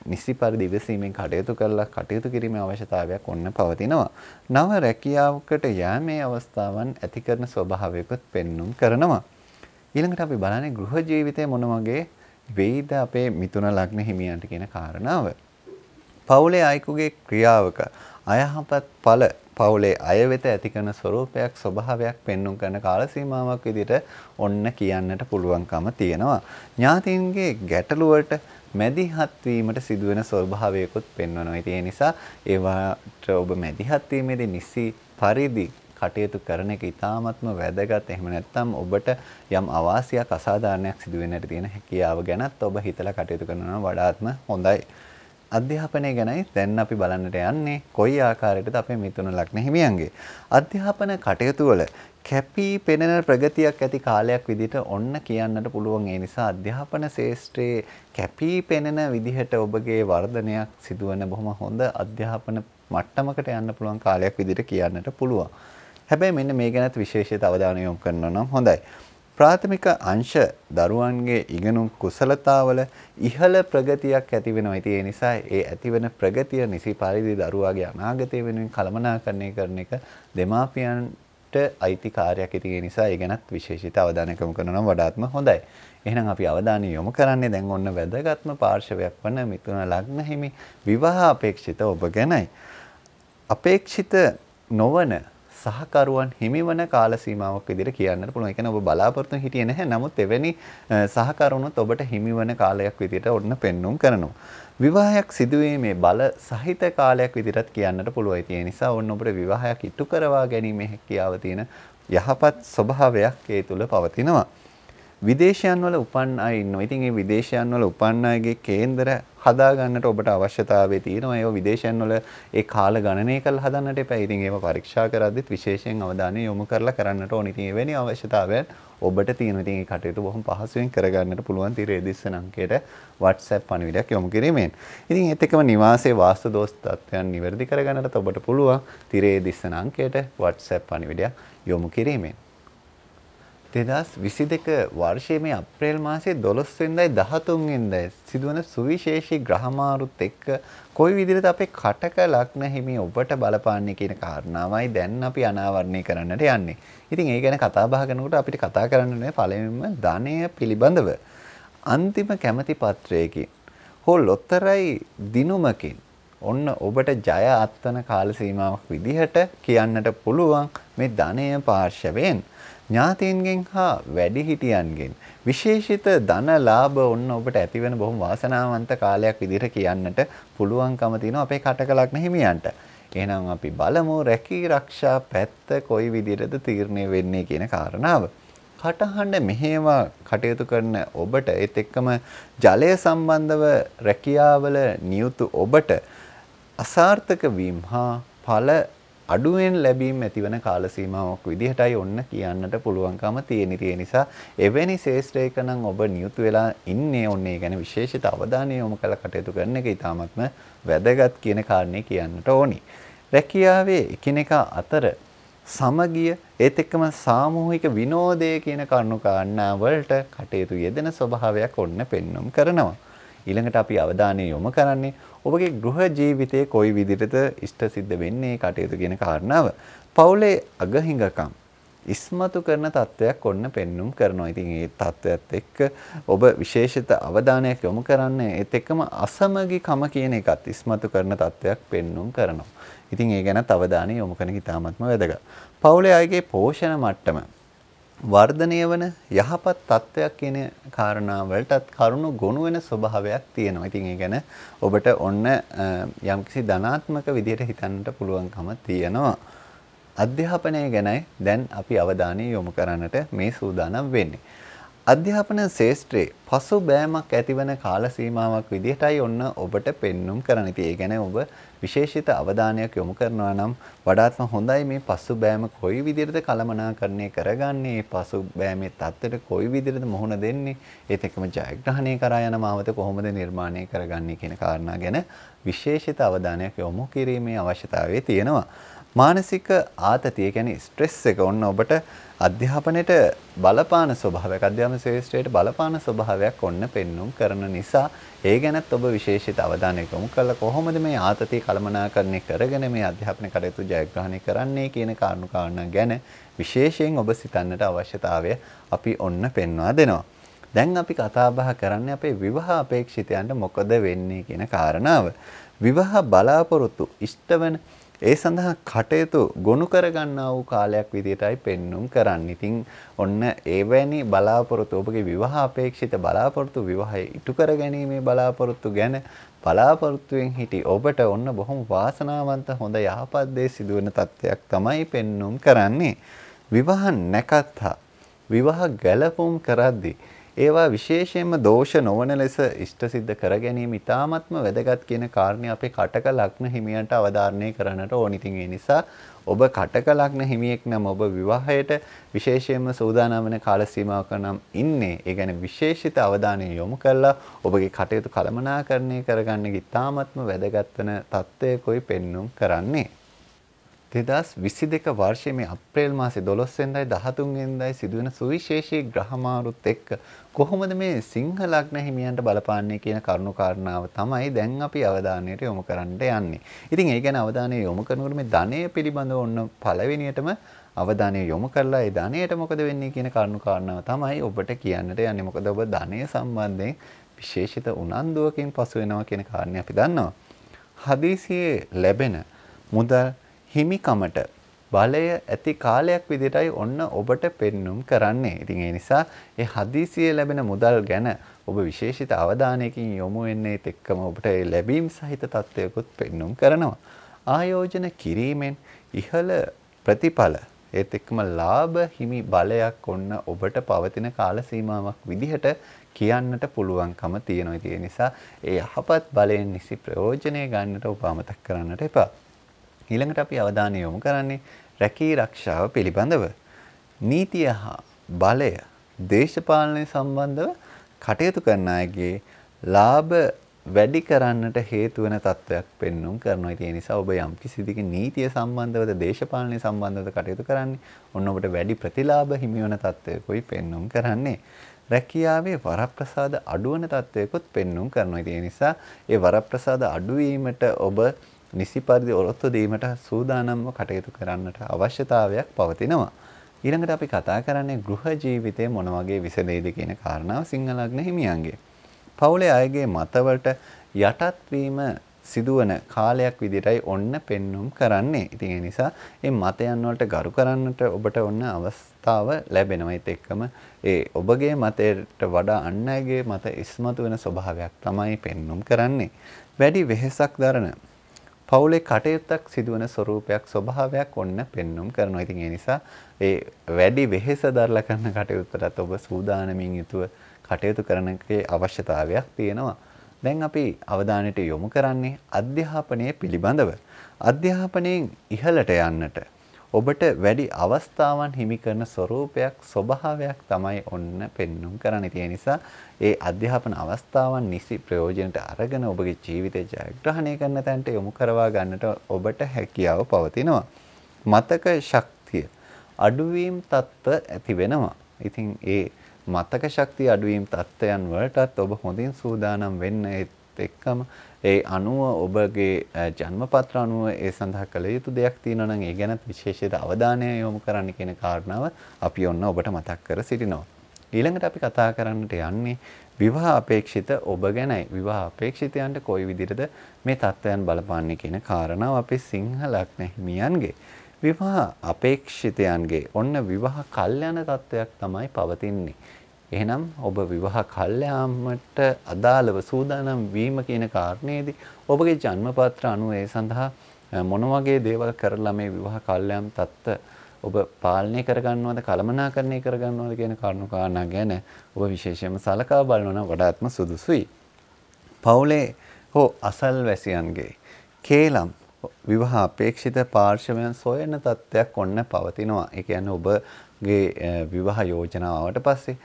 [SPEAKER 1] නිසි පරිදි ඉවසීමෙන් කටයුතු කරලා කටයුතු කිරීමේ අවශ්‍යතාවයක් ඔන්න පවතිනවා. නව රැකියාවකට යෑමේ අවස්ථාවන් ඇති කරන ස්වභාවයකුත් පෙන්වුම් කරනවා. ඊළඟට අපි බලන්නේ ගෘහ ජීවිතය මොන වගේ වෙයිද අපේ මිථුන ලග්න හිමියන්ට කියන කාරණාව. පවුලේ අයෙකුගේ ක්‍රියාවක අයහපත් ඵල පවුලේ අය වෙත ඇති කරන ස්වરૂපයක් ස්වභාවයක් පෙන්වුම් කරන කාල සීමාවක් විදිහට ඔන්න කියන්නට පුළුවන්කම තියෙනවා. ඥාතීන්ගේ ගැටලු වලට මැදිහත් වීමට සිදුවෙන ස්වභාවයකුත් පෙන්වනවා. ඉතින් ඒ නිසා ඒවට ඔබ මැදිහත් වීමේදී නිසි පරිදි කටයුතු කරන එක ඉතාමත්ම වැදගත්. එහෙම නැත්නම් ඔබට යම් අවාසියක් අසාධාරණයක් සිදු වෙන්නට තියෙන හැකියාව ගැනත් ඔබ හිතලා කටයුතු කරනවා වඩාත්ම හොඳයි. අධ්‍යාපනය ගැනයි දැන් අපි බලන්නට යන්නේ කොයි ආකාරයකටද අපේ මිථුන ලග්න හිමියන්ගේ අධ්‍යාපන කටයුතු වල කැපී පෙනෙන ප්‍රගතියක් ඇති කාලයක් විදිහට ඔන්න කියන්නට පුළුවන්. ඒ නිසා අධ්‍යාපන ශාස්ත්‍රයේ කැපී පෙනෙන විදිහට ඔබගේ වර්ධනයක් සිදුවන බොහොම හොඳ අධ්‍යාපන මට්ටමකට යන්න පුළුවන් කාලයක් විදිහට කියන්නට පුළුවන්. හැබැයි මෙන්න මේ ගැනත් විශේෂිත අවධානය යොමු කරනවා නම් හොඳයි. ප්‍රාථමික අංශ දරුවන්ගේ ඉගෙනුම් කුසලතාවල ඉහළ ප්‍රගතියක් ඇති වෙනවා. ඉතින් ඒ නිසා ඒ ඇතිවෙන ප්‍රගතිය නිසි පරිදි දරුවාගේ අනාගතය වෙනුවෙන් කළමනාකරණය කරන එක දෙමාපියන්ට අයිති කාර්යයක්. ඉතින් ඒ නිසා ඒ ගැනත් විශේෂිත අවධානයක් යොමු කරනවා වඩාත්ම හොඳයි. එහෙනම් අපි අවධානය යොමු කරන්නේ දැන් ඔන්න වැදගත්ම පාර්ශවයක් වන මිථුන ලග්න හිමි විවාහ අපේක්ෂිත ඔබ ගැනයි. අපේක්ෂිත නොවන සහකරුවන් හිමිවන කාල සීමාවක් විදිහට කියන්නට පුළුවන්. ඒ කියන්නේ ඔබ බලාපොරොත්තු හිටියේ නැහැ. නමුත් එවැනි සහකරුණුත් ඔබට හිමිවන කාලයක් විදිහට ඔන්න පෙන්눔 කරනවා. විවාහයක් සිදුවීමේ බල සහිත කාලයක් විදිහට කියන්නට පුළුවන්. ඒ නිසා ඔන්න ඔබට විවාහයක් ඉටු කරවා ගැනීමේ හැකියාව තියෙන යහපත් ස්වභාවයක් ඒ තුල පවතිනවා. විදේශයන් වල උපන් අය ඉන්නවා. ඉතින් මේ විදේශයන් වල උපන් අයගේ කේන්දර හදා ගන්නට ඔබට අවශ්‍යතාවය තියෙනවා. ඒව විදේශයන් වල ඒ කාල ගණනය කරලා හදන්නට එපා. ඉතින් ඒව පරීක්ෂා කරද්දිත් විශේෂයෙන් අවධානය යොමු කරලා කරන්නට ඕනේ. ඉතින් එවැනි අවශ්‍යතාවයන් ඔබට තියෙනවා. ඉතින් මේ කටයුතු බොහොම පහසුවෙන් කරගන්නට පුළුවන්. තිරේ දිස්සන අංකයට WhatsApp පණිවිඩයක් යොමු කිරීමෙන්. ඉතින් ඒත් එක්කම නිවාසයේ වාස්තු දෝෂ තත්ත්වයන් නිවැරදි කරගන්නට ඔබට පුළුවන්. තිරේ දිස්සන අංකයට WhatsApp පණිවිඩයක් යොමු කිරීමෙන්. 2022 වර්ෂයේ මේ අප්‍රේල් මාසයේ 12 වෙනිදායි 13 වෙනිදායි සිදුවන සුවිශේෂී ග්‍රහමාරුත් එක්ක කොයි විදිහට අපේ කටක ලග්න හිමි ඔබට බලපාන්නේ කියන කාරණාවයි දැන් අපි අනාවරණය කරන්නට යන්නේ. ඉතින් ඒ ගැන කතා බහ කරනකොට අපිට කතා කරන්න පළවෙනිම ධනය පිළිබඳව අන්තිම කැමැති පත්‍රයකින් හෝ ලොතරැයි දිනුමකින් ඔන්න ඔබට ජය අත්වන කාල සීමාවක් විදිහට කියන්නට පුළුවන් මේ ධනය පාර්ශවයෙන්. ඥාතීන්ගෙන් හා වැඩිහිටියන්ගෙන් විශේෂිත ධන ලාභ ඔන්න ඔබට ඇතිවෙන බොහොම වාසනාවන්ත කාලයක් විදිහට කියන්නට පුළුවන්කම තියෙනවා අපේ කටක ලග්න හිමියන්ට. එහෙනම් අපි බලමු රැකී ආරක්ෂා පැත්ත කොයි විදිහටද තීරණය වෙන්නේ කියන කාරණාව. කටහඬ මෙහෙම කටයුතු කරන ඔබට ඒත් එක්කම ජලය සම්බන්ධව රැකියාවල නියුතු ඔබට අසාර්ථක වීම හා ඵල අඩුවෙන් ලැබීම ඇතිවන කාල සීමාවක් විදිහටයි ඔන්න කියන්නට පුළුවන්කම තියෙන. ඒ නිසා එවැනි ශේෂ්ත්‍රයක නම් ඔබ නියුතු වෙලා ඉන්නේ ඔන්නේ ගැන විශේෂිත අවධානය යොමු කළ කටයුතු කරන එක ඉතාමත්ම වැදගත් කියන කාරණේ කියන්නට ඕනි. රැකියාවේ එකිනෙකා අතර සමගිය ඒත් එක්කම සාමූහික විනෝදය කියන කරුණු කාරණා වලට කටයුතු යෙදෙන ස්වභාවයක් ඔන්න පෙන්눔 කරනවා. ඊළඟට අපි අවධානය යොමු කරන්නේ ඔබගේ ගෘහ ජීවිතයේ කොයි විදිහටද ඉෂ්ට සිද්ධ වෙන්නේ කටයුතු කියන කාරණාව. පවුලේ අගහිඟකම් ඉස්මතු කරන තත්වයක් ඔන්න පෙන්눔 කරනවා. ඉතින් මේ තත්වයට එක්ක ඔබ විශේෂිත අවධානයක් යොමු කරන්නේ ඒත් එක්කම අසමගිකම කියන එකත් ඉස්මතු කරන තත්වයක් පෙන්눔 කරනවා. ඉතින් ඒ ගැනත් අවධානය යොමු කරන එක ඉතාමත්ම වැදගත්. පවුලේ අයගේ පෝෂණ මට්ටම වර්ධනය වන යහපත් තත්ත්වයක් කියන කාරණා වලටත් කරුණු ගොනු වෙන ස්වභාවයක් තියෙනවා. ඉතින් ඒ ගැන ඔබට ඔන්න යම්කිසි ධනාත්මක විදිහට හිතන්නට පුළුවන්කම තියෙනවා. අධ්‍යාපනය ගැනයි දැන් අපි අවධානය යොමු කරන්නට මේ සූදානම් වෙන්නේ. අධ්‍යාපන ශාස්ත්‍රයේ පසුබෑමක් ඇතිවන කාල සීමාවක් විදිහටයි ඔන්න ඔබට පෙන්눔 කරන්න. ඉතින් ඒ ගැන ඔබ විශේෂිත අවධානයක් යොමු කරනවා නම් වඩාත්ම හොඳයි. මේ පසුබෑම කොයි විදිහටද කළමනාකරණය කරගන්නේ, මේ පසුබෑමේ தත්ත්වයට කොයි විදිහටද මුහුණ දෙන්නේ, ඒත් එක්කම ජයග්‍රහණය කරා යන මාවත කොහොමද නිර්මාණය කරගන්නේ කියන කාරණා ගැන විශේෂිත අවධානයක් යොමු කිරීමේ අවශ්‍යතාවය තියෙනවා. මානසික ආතතිය කියන්නේ ස්ට්‍රෙස් එක ඔන්න ඔබට අධ්‍යාපනයේට බලපාන ස්වභාවයක්, අධ්‍යාපන ශාස්ත්‍රයට බලපාන ස්වභාවයක් ඔන්න පෙන්눔 කරන නිසා ඒ ගැනත් ඔබ විශේෂිත අවධානයක් යොමු කළා. කොහොමද මේ ආතතිය කළමනාකරණය කරගෙන මේ අධ්‍යාපන කටයුතු ජයග්‍රහණය කරන්නේ කියන කාරණා ගැන විශේෂයෙන් ඔබ සිතන්නට අවශ්‍යතාවය අපි ඔන්න පෙන්වා දෙනවා. දැන් අපි කතා බහ කරන්නේ අපේ විවාහ අපේක්ෂිතයන්ට මොකද වෙන්නේ කියන කාරණාව. විවාහ බලාපොරොත්තු ඉෂ්ටවන ඒ සඳහා කටයුතු ගොනු කරගන්නා වූ කාලයක් විදිහටයි පෙන්눔 කරන්නේ. ඉතින් ඔන්න එවැනි බලාපොරොත්තු ඔබගේ විවාහ අපේක්ෂිත බලාපොරොත්තු විවාහය ඉටු කර ගැනීමේ බලාපොරොත්තු ගැන බලාපොරොත්තුෙන් හිටි ඔබට ඔන්න බොහොම වාසනාවන්ත හොඳ යහපත් දේ සිදුවෙන තත්ත්වයක් තමයි පෙන්눔 කරන්නේ. විවාහ නැකත්තා විවාහ ගැලපුම් කරද්දී ඒවා විශේෂයෙන්ම දෝෂ නොවන ලෙස ඉෂ්ට සිද්ධ කර ගැනීම ඉතාමත්ම වැදගත් කියන කාරණේ අපේ කටක ලග්න හිමියන්ට අවධාරණය කරන්නට ඕන. ඉතින් ඒ නිසා ඔබ කටක ලග්න හිමියෙක් නම් ඔබ විවාහයට විශේෂයෙන්ම සූදානම් වෙන කාල සීමාවක නම් ඉන්නේ. ඒ කියන්නේ විශේෂිත අවධානය යොමු කරලා ඔබගේ කටයුතු කළමනාකරණය කරගන්න ඉතාමත්ම වැදගත් වෙන තත්ත්වයකයි පෙන්눔 කරන්නේ. 2022 වර්ෂයේ මේ අප්‍රේල් මාසේ 12 වෙනිදායි 13 වෙනිදායි සිදුවෙන සුවිශේෂී ග්‍රහ මාරුත් එක්ක කොහොමද මේ සිංහ ලග්න හිමියන්ට බලපාන්නේ කියන කරුණු කාරණාව තමයි දැන් අපි අවධානයට යොමු කරන්න යන්නේ. ඉතින් ඒ ගැන අවධානය යොමු කරනකොට මේ ධනය පිළිබඳව ඔන්න පළවෙනියටම අවධානය යොමු කරලා ඒ ධනයට මොකද වෙන්නේ කියන කරුණු කාරණාව තමයි ඔබට කියන්නට යන්නේ. මොකද ඔබ ධනය සම්බන්ධයෙන් විශේෂිත උනන්දුවකින් පසු වෙනවා කියන කාරණේ අපි දන්නවා. හදිසියේ ලැබෙන මුදල් හිමිකමට බලය ඇති කාලයක් විදිහටයි ඔන්න ඔබට පෙන්눔 කරන්නේ. ඉතින් ඒ නිසා ඒ හදිසියේ ලැබෙන මුදල් ගැන ඔබ විශේෂිත අවධානයකින් යොමු වෙන්නේත් එක්කම ඔබට ඒ ලැබීම් සහිත තත්ත්වයකුත් පෙන්눔 කරනවා. ආයෝජන කිරීමෙන් ඉහළ ප්‍රතිඵල ඒත් එක්කම ලාභ හිමි බලයක් ඔන්න ඔබට පවතින කාල සීමාවක් විදිහට කියන්නට පුළුවන්කම තියෙනවා. ඒ නිසා ඒ යහපත් බලයෙන් නිසි ප්‍රයෝජනය ගන්නට ඔබ අමතක කරන්නට එපා. ඊළඟට අපි අවධානය යොමු කරන්නේ රැකී ආරක්ෂාව පිළිබඳව. නීතිය හා බලය දේශපාලනය සම්බන්ධව කටයුතු කරන අයගේ ලාභ වැඩි කරන්නට හේතු වෙන තත්ත්වයක් පෙන්눔 කරනවා. ඒ නිසා ඔබ යම් කිසි දෙයක නීතිය සම්බන්ධවද දේශපාලනය සම්බන්ධවද කටයුතු කරන්නේ ඔන්න ඔබට වැඩි ප්‍රතිලාභ හිමි වෙන තත්ත්වයකයි පෙන්눔 කරන්නේ. රැකියාවේ වරප්‍රසාද අඩු වෙන තත්ත්වයකොත් පෙන්눔 කරනවා. ඒ නිසා ඒ වරප්‍රසාද අඩු වීමට ඔබ නිසි පරිදි ඔරොත්තු දීමට සූදානම්ව කටයුතු කරන්නට අවශ්‍යතාවයක් පවතිනවා. ඊළඟට අපි කතා කරන්නේ ගෘහ ජීවිතය මොන වගේ විසඳෙයිද කියන කාරණාව සිංහ ලග්න හිමියන්ගේ. පවුලේ අයගේ මතවලට යටත් වීම සිදුවන කාලයක් විදිහටයි ඔන්න පෙන්눔 කරන්නේ. ඉතින් ඒ නිසා මේ මතයන් වලට ගරු කරන්නට ඔබට ඔන්න අවස්ථාව ලැබෙනවා. ඒත් එක්කම ඒ ඔබගේ මතයට වඩා අන් අයගේ මත ඉස්මතු වෙන ස්වභාවයක් තමයි පෙන්눔 කරන්නේ. වැඩි වෙහෙසක් දරන පවුලේ කටයුත්තක් සිදුවන ස්වරූපයක් ස්වභාවයක් ඔන්න පෙන්눔 කරනවා. ඉතින් ඒ නිසා ඒ වැඩි වෙහෙස දරලා කරන කටයුත්තට ඔබ සූදානමින් යුතුව කටයුතු කරන්නකේ අවශ්‍යතාවයක් තියෙනවා. දැන් අපි අවධානයට යොමු කරන්නේ අධ්‍යාපනය පිළිබඳව. අධ්‍යාපනයෙන් ඉහළට යන්නට ඔබට වැඩි අවස්ථාවන් හිමි කරන ස්වරූපයක් ස්වභාවයක් තමයි ඔන්න පෙන්눔 කරන්නේ. ඒ නිසා ඒ අධ්‍යාපන අවස්ථාවන් නිසි ප්‍රයෝජනට අරගෙන ඔබගේ ජීවිතය ජයග්‍රහණය කරන තැනට යොමු කරවා ගන්නට ඔබට හැකියාව පවතිනවා. මතක ශක්තිය අඩුවීම් තත්ත්ව ඇති වෙනවා. ඉතින් ඒ මතක ශක්තිය අඩුවීම් තත්ත්වයන් වලටත් ඔබ හොඳින් සූදානම් වෙන්න එක්කම ඒ අනුව ඔබගේ ජන්මපත්‍ර අනුව ඒ සඳහා කළ යුතු දෙයක් තියෙනවා නම් ඒ ගැන විශේෂිත අවධානය යොමු කරන්න කියන කාරණාව අපි ඔන්න ඔබට මතක් කර සිටිනවා. ඊළඟට අපි කතා කරන්නට යන්නේ විවාහ අපේක්ෂිත ඔබ ගැනයි. විවාහ අපේක්ෂිතයන්ට කොයි විදිහටද මේ තත්ත්වයන් බලපාන්නේ කියන කාරණාව අපේ සිංහ ලග්න හිමියන්ගේ. විවාහ අපේක්ෂිතයන්ගේ ඔන්න විවාහ කල්යන තත්ත්වයක් තමයි පවතින්නේ. එහෙනම් ඔබ විවාහ කල්යාමට අදාළව සූදානම් වීම කියන කාරණේදී ඔබගේ ජන්මපත්‍ර අනුව ඒ සඳහා මොන වගේ දේවල් කරලා මේ විවාහ කල්යාම් තත්ත්ව ඔබ පාලනය කරගන්නවද කළමනාකරණය කරගන්නවද කියන කරුණු කාරණා ගැන ඔබ විශේෂයෙන්ම සලකා බලනවා නම් වඩාත්ම සුදුසුයි. පවුලේ හෝ අසල්වැසියන්ගේ කේලම් විවාහ අපේක්ෂිත පාර්ශවයන් සොයන තත්ත්වයක් ඔන්න පවතිනවා. ඒ කියන්නේ ඔබගේ විවාහ යෝජනාවට පස්සේ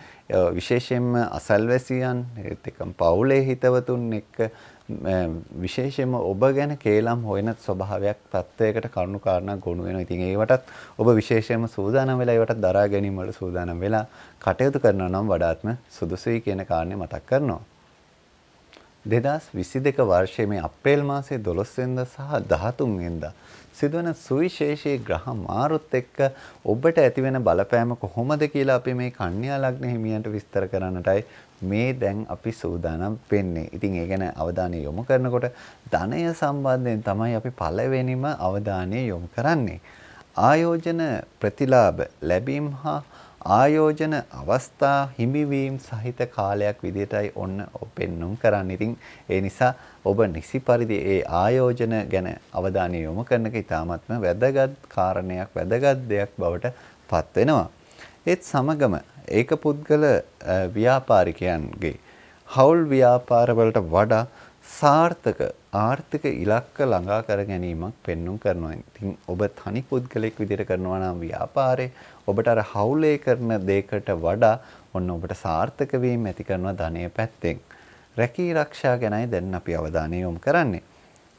[SPEAKER 1] විශේෂයෙන්ම අසල්වැසියන් ඒත් එක්කම පවුලේ හිතවතුන් එක්ක විශේෂයෙන්ම ඔබ ගැන කේලම් හොයන ස්වභාවයක් තත්ත්වයකට කරුණු කාරණා ගොනු වෙනවා. ඉතින් ඒවටත් ඔබ විශේෂයෙන්ම සූදානම් වෙලා ඒවටත් දරා ගැනීම වල සූදානම් වෙලා කටයුතු කරනවා නම් වඩාත්ම සුදුසුයි කියන කාරණේ මතක් කරනවා. 2022 වර්ෂයේ මේ අප්‍රේල් මාසයේ 12 වෙනිදා සහ 13 වෙනිදා සිදුවන සුවිශේෂී ග්‍රහ මාරුත් එක්ක ඔබට ඇතිවෙන බලපෑම කොහොමද කියලා අපි මේ කන්‍යා ලග්න හිමියන්ට විස්තර කරන්නටයි මේ දැන් අපි සූදානම් වෙන්නේ. ඉතින් ඒ ගැන අවධානය යොමු කරනකොට ධනය සම්බන්ධයෙන් තමයි අපි පළවෙනිම අවධානය යොමු කරන්නේ. ආයෝජන ප්‍රතිලාභ ලැබීම හා ආයෝජන අවස්ථා හිමිවීම සහිත කාලයක් විදිහටයි ඔන්න පෙන්눔 කරන්නේ. ඉතින් ඒ නිසා ඔබ නිසි පරිදි ඒ ආයෝජන ගැන අවධානය යොමු කරන එක ඉතාමත්ම වැදගත් කාරණයක් වැදගත් දෙයක් බවට පත් වෙනවා. ඒත් සමගම ඒක පුද්ගල ව්‍යාපාරිකයන්ගේ හවුල් ව්‍යාපාර වලට වඩා සාර්ථක ආර්ථික ඉලක්ක ළඟා කර ගැනීමක් පෙන්눔 කරනවා. ඉතින් ඔබ තනි පුද්ගලෙක් විදිහට කරනවා නම් ව්‍යාපාරේ ඔබට අර හවුලේ කරන දෙයකට වඩා ඔන්න ඔබට සාර්ථක වීම ඇති කරනවා ධනය පැත්තෙන්. රැකී ආරක්ෂා ගැනයි දැන් අපි අවධානය යොමු කරන්නේ.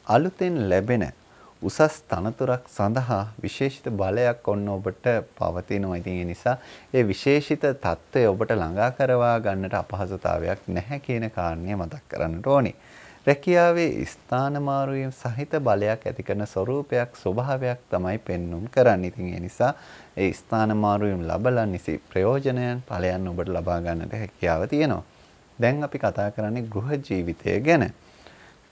[SPEAKER 1] අලුතෙන් ලැබෙන උසස් තනතුරක් සඳහා විශේෂිත බලයක් ඔන්න ඔබට පවතිනවා. ඉතින් ඒ නිසා ඒ විශේෂිත தত্ত্বය ඔබට ළඟා කරවා ගන්නට අපහසුතාවයක් නැහැ කියන කාරණය මතක් කරන්නට ඕනේ. රැකියාවේ ස්ථාන මාරුවීම් සහිත බලයක් ඇති කරන ස්වરૂපයක් ස්වභාවයක් තමයි පෙන්눔 කරන්නේ. ඉතින් ඒ නිසා ඒ ස්ථාන මාරුවීම් ලබලා නිසි ප්‍රයෝජනයන් ඵලයන් ඔබට ලබා ගන්නට හැකියාව තියෙනවා. දැන් අපි කතා කරන්නේ ගෘහ ජීවිතය ගැන.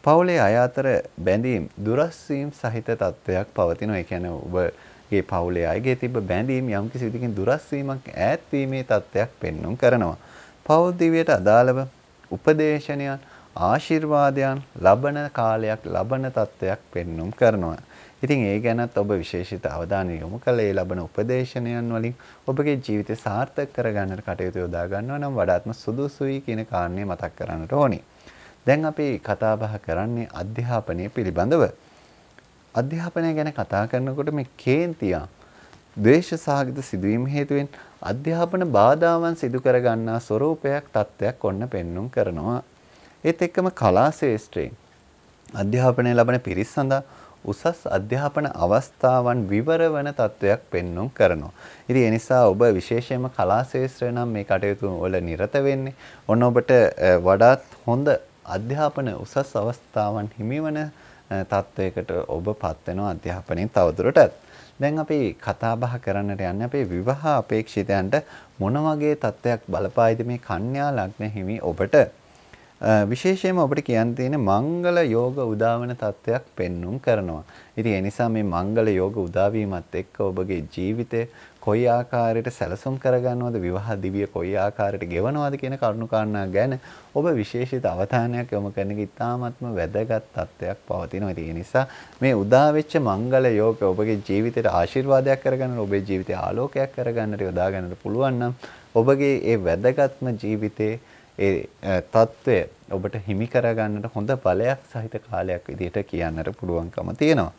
[SPEAKER 1] පවුලේ අය අතර බැඳීම් දුරස් වීම සහිත තත්ත්වයක් පවතිනවා. ඒ කියන්නේ ඔබගේ පවුලේ අයගේ තිබ්බ බැඳීම් යම්කිසි විදිහකින් දුරස් වීමක් ඈත් වීමේ තත්ත්වයක් පෙන්눔 කරනවා. පවුල් දිවියට අදාළව උපදේශනයන් ආශිර්වාදයන් ලබන කාලයක් ලබන තත්ත්වයක් පෙන්눔 කරනවා. ඉතින් ඒ ගැනත් ඔබ විශේෂිත අවධානය යොමු කළ ඒ ලබන උපදේශනයන් වලින් ඔබගේ ජීවිතය සාර්ථක කරගන්නට කටයුතු යොදා ගන්නවා නම් වඩාත්ම සුදුසුයි කියන කාරණේ මතක් කරන්නට ඕනි. දැන් අපි කතා බහ කරන්නේ අධ්‍යාපනය පිළිබඳව. අධ්‍යාපනය ගැන කතා කරනකොට මේ කේන්තියා ද්වේෂ සහගත සිදුවීම් හේතුවෙන් අධ්‍යාපන බාධාවන් සිදු කර ගන්නා ස්වરૂපයක් තත්ත්වයක් ඔන්න පෙන්눔 කරනවා. ඒත් එක්කම කලා ශාස්ත්‍රයෙන් අධ්‍යාපනය ලබන පිරිස් සඳහා උසස් අධ්‍යාපන අවස්ථාවන් විවර වන තත්ත්වයක් පෙන්눔 කරනවා. ඉතින් ඒ නිසා ඔබ විශේෂයෙන්ම කලා ශාස්ත්‍රය නම් මේ කටයුතු වල නිරත වෙන්නේ ඔන්න ඔබට වඩාත් හොඳ අධ්‍යාපන උසස් අවස්ථාවන් හිමිවන තත්ත්වයකට ඔබපත් වෙනවා අධ්‍යාපනයෙන් තවදුරටත්. දැන් අපි කතා බහ කරන්නට යන්නේ අපේ විවාහ අපේක්ෂිතයන්ට මොන වගේ තත්ත්වයක් බලපායිද මේ කන්‍යා ලග්න හිමි ඔබට. විශේෂයෙන්ම ඔබට කියන්න තියෙන මංගල යෝග උදාවන තත්ත්වයක් පෙන්눔 කරනවා. ඉතින් ඒ නිසා මේ මංගල යෝග උදාවීමත් එක්ක ඔබගේ ජීවිතය කොයි ආකාරයට සැලසුම් කරගන්නවද විවාහ දිවිය කොයි ආකාරයට ගෙවනවද කියන කරුණු කාරණා ගැන ඔබ විශේෂිත අවධානයක් යොමු කරන එක ඉතාමත්ම වැදගත් තත්ත්වයක් පවතිනවා. ඉතින් ඒ නිසා මේ උදා වෙච්ච මංගල යෝග ඔබගේ ජීවිතයට ආශිර්වාදයක් කරගන්න ඔබේ ජීවිතය ආලෝකයක් කරගන්නට යොදා ගන්නට පුළුවන් නම් ඔබගේ ඒ වැදගත්ම ජීවිතේ ඒ තත්ත්වය ඔබට හිමි කරගන්නට හොඳ බලයක් සහිත කාලයක් විදිහට කියන්නට පුළුවන්කම තියෙනවා.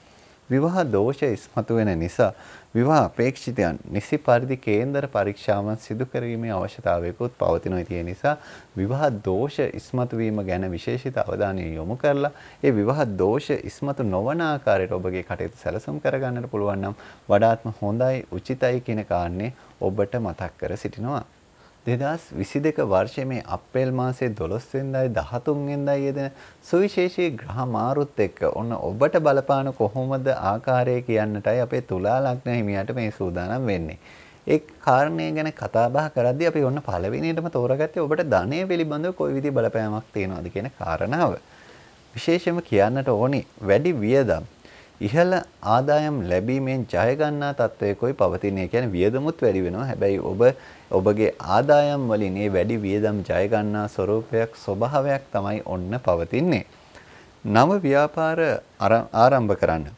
[SPEAKER 1] විවාහ දෝෂ ඉස්මතු වෙන නිසා විවාහ අපේක්ෂිතයන් නිසි පරිදි කේන්දර පරීක්ෂාවන් සිදු කිරීමේ අවශ්‍යතාවයකුත් පවතිනවා. ඒ නිසා විවාහ දෝෂ ඉස්මතු වීම ගැන විශේෂිත අවධානය යොමු කරලා ඒ විවාහ දෝෂ ඉස්මතු නොවන ආකාරයට ඔබගේ කටයුතු සැලසුම් කරගන්නට පුළුවන් නම් වඩාත්ම හොඳයි උචිතයි කියන කාරණේ ඔබට මතක් කර සිටිනවා. 2022 වර්ෂයේ මේ අප්‍රේල් මාසයේ 12 වෙනිදායි 13 වෙනිදායි යෙදෙන සුවිශේෂී ග්‍රහ මාරුත් එක්ක ඔන්න ඔබට බලපාන කොහොමද ආකාරය කියන්නටයි අපේ තුලා ලග්න හිමියාට මේ සූදානම් වෙන්නේ. ඒ කාරණේ ගැන කතා බහ කරද්දී අපි ඔන්න පළවෙනියටම තෝරගත්තේ ඔබට ධනය පිළිබඳව කොයි විදිහ බලපෑමක් තියෙනවද කියන කාරණාව. විශේෂයෙන්ම කියන්නට ඕනි වැඩි වියදම් ඉහළ ආදායම් ලැබීමෙන් ජය ගන්නා තත්ත්වයකයි පවතින්නේ. කියන්නේ වියදමුත් වැඩි වෙනවා. හැබැයි ඔබගේ ආදායම් වලින් මේ වැඩි වියදම් ජය ගන්නා ස්වરૂපයක් ස්වභාවයක් තමයි ඔන්න පවතින්නේ. නව ව්‍යාපාර ආරම්භ කරන්න.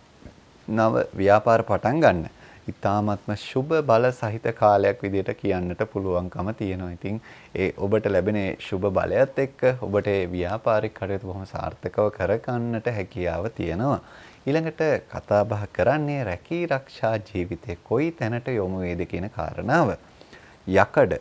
[SPEAKER 1] නව ව්‍යාපාර පටන් ගන්න. ඊ타ත්ම සුබ බල සහිත කාලයක් විදිහට කියන්නට පුළුවන්කම තියෙනවා. ඉතින් ඒ ඔබට ලැබෙන සුබ බලයත් එක්ක ඔබට ව්‍යාපාරික කටයුතු බොහොම සාර්ථකව කරගන්නට හැකියාව තියෙනවා. ඊළඟට කතා බහ කරන්නේ රැකී ආරක්ෂා ජීවිතේ කොයි තැනට යොමු වේද කියන කාරණාව. යකඩ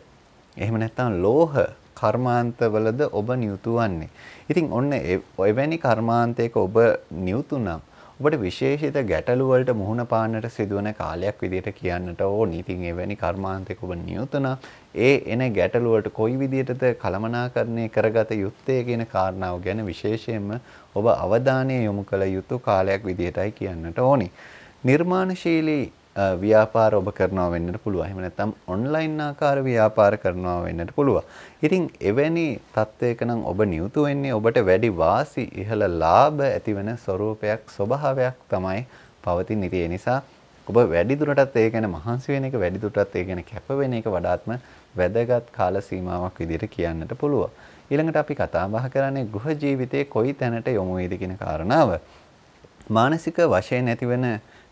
[SPEAKER 1] එහෙම නැත්නම් ලෝහ කර්මාන්තවලද ඔබ නියුතු වන්නේ. ඉතින් ඔන්න එවැනි කර්මාන්තයක ඔබ නියුතු නම් ඔබට විශේෂිත ගැටලු වලට මුහුණ පාන්නට සිදුවන කාලයක් විදිහට කියන්නට ඕනි. ඉතින් එවැනි කර්මාන්තයක ඔබ නියුතු නම් ඒ එන ගැටලු වලට කොයි විදිහටද කළමනාකරණය කරගත යුත්තේ කියන කාරණාව ගැන විශේෂයෙන්ම ඔබ අවධානය යොමු කළ යුතු කාලයක් විදිහටයි කියන්නට ඕනි. නිර්මාණශීලී ව්‍යාපාර ඔබ කරනවා වෙන්නට පුළුවන්. එහෙම නැත්නම් ඔන්ලයින් ආකාර ව්‍යාපාර කරනවා වෙන්නට පුළුවන්. ඉතින් එවැනි තත්වයක නම් ඔබ නියුතු වෙන්නේ ඔබට වැඩි වාසි ඉහළ ලාභ ඇතිවන ස්වરૂපයක් ස්වභාවයක් තමයි පවතින. ඒ නිසා ඔබ වැඩි දුරටත් ඒ ගැන මහන්සි වෙන එක වැඩි දුරටත් ඒ ගැන කැප වෙන එක වඩාත්ම වැදගත් කාල සීමාවක් විදිහට කියන්නට පුළුවන්. ඊළඟට අපි කතා බහ කරන්නේ ගෘහ ජීවිතයේ කොයි තැනට යොමු වේද කියන කාරණාව. මානසික වශයෙන් ඇතිවන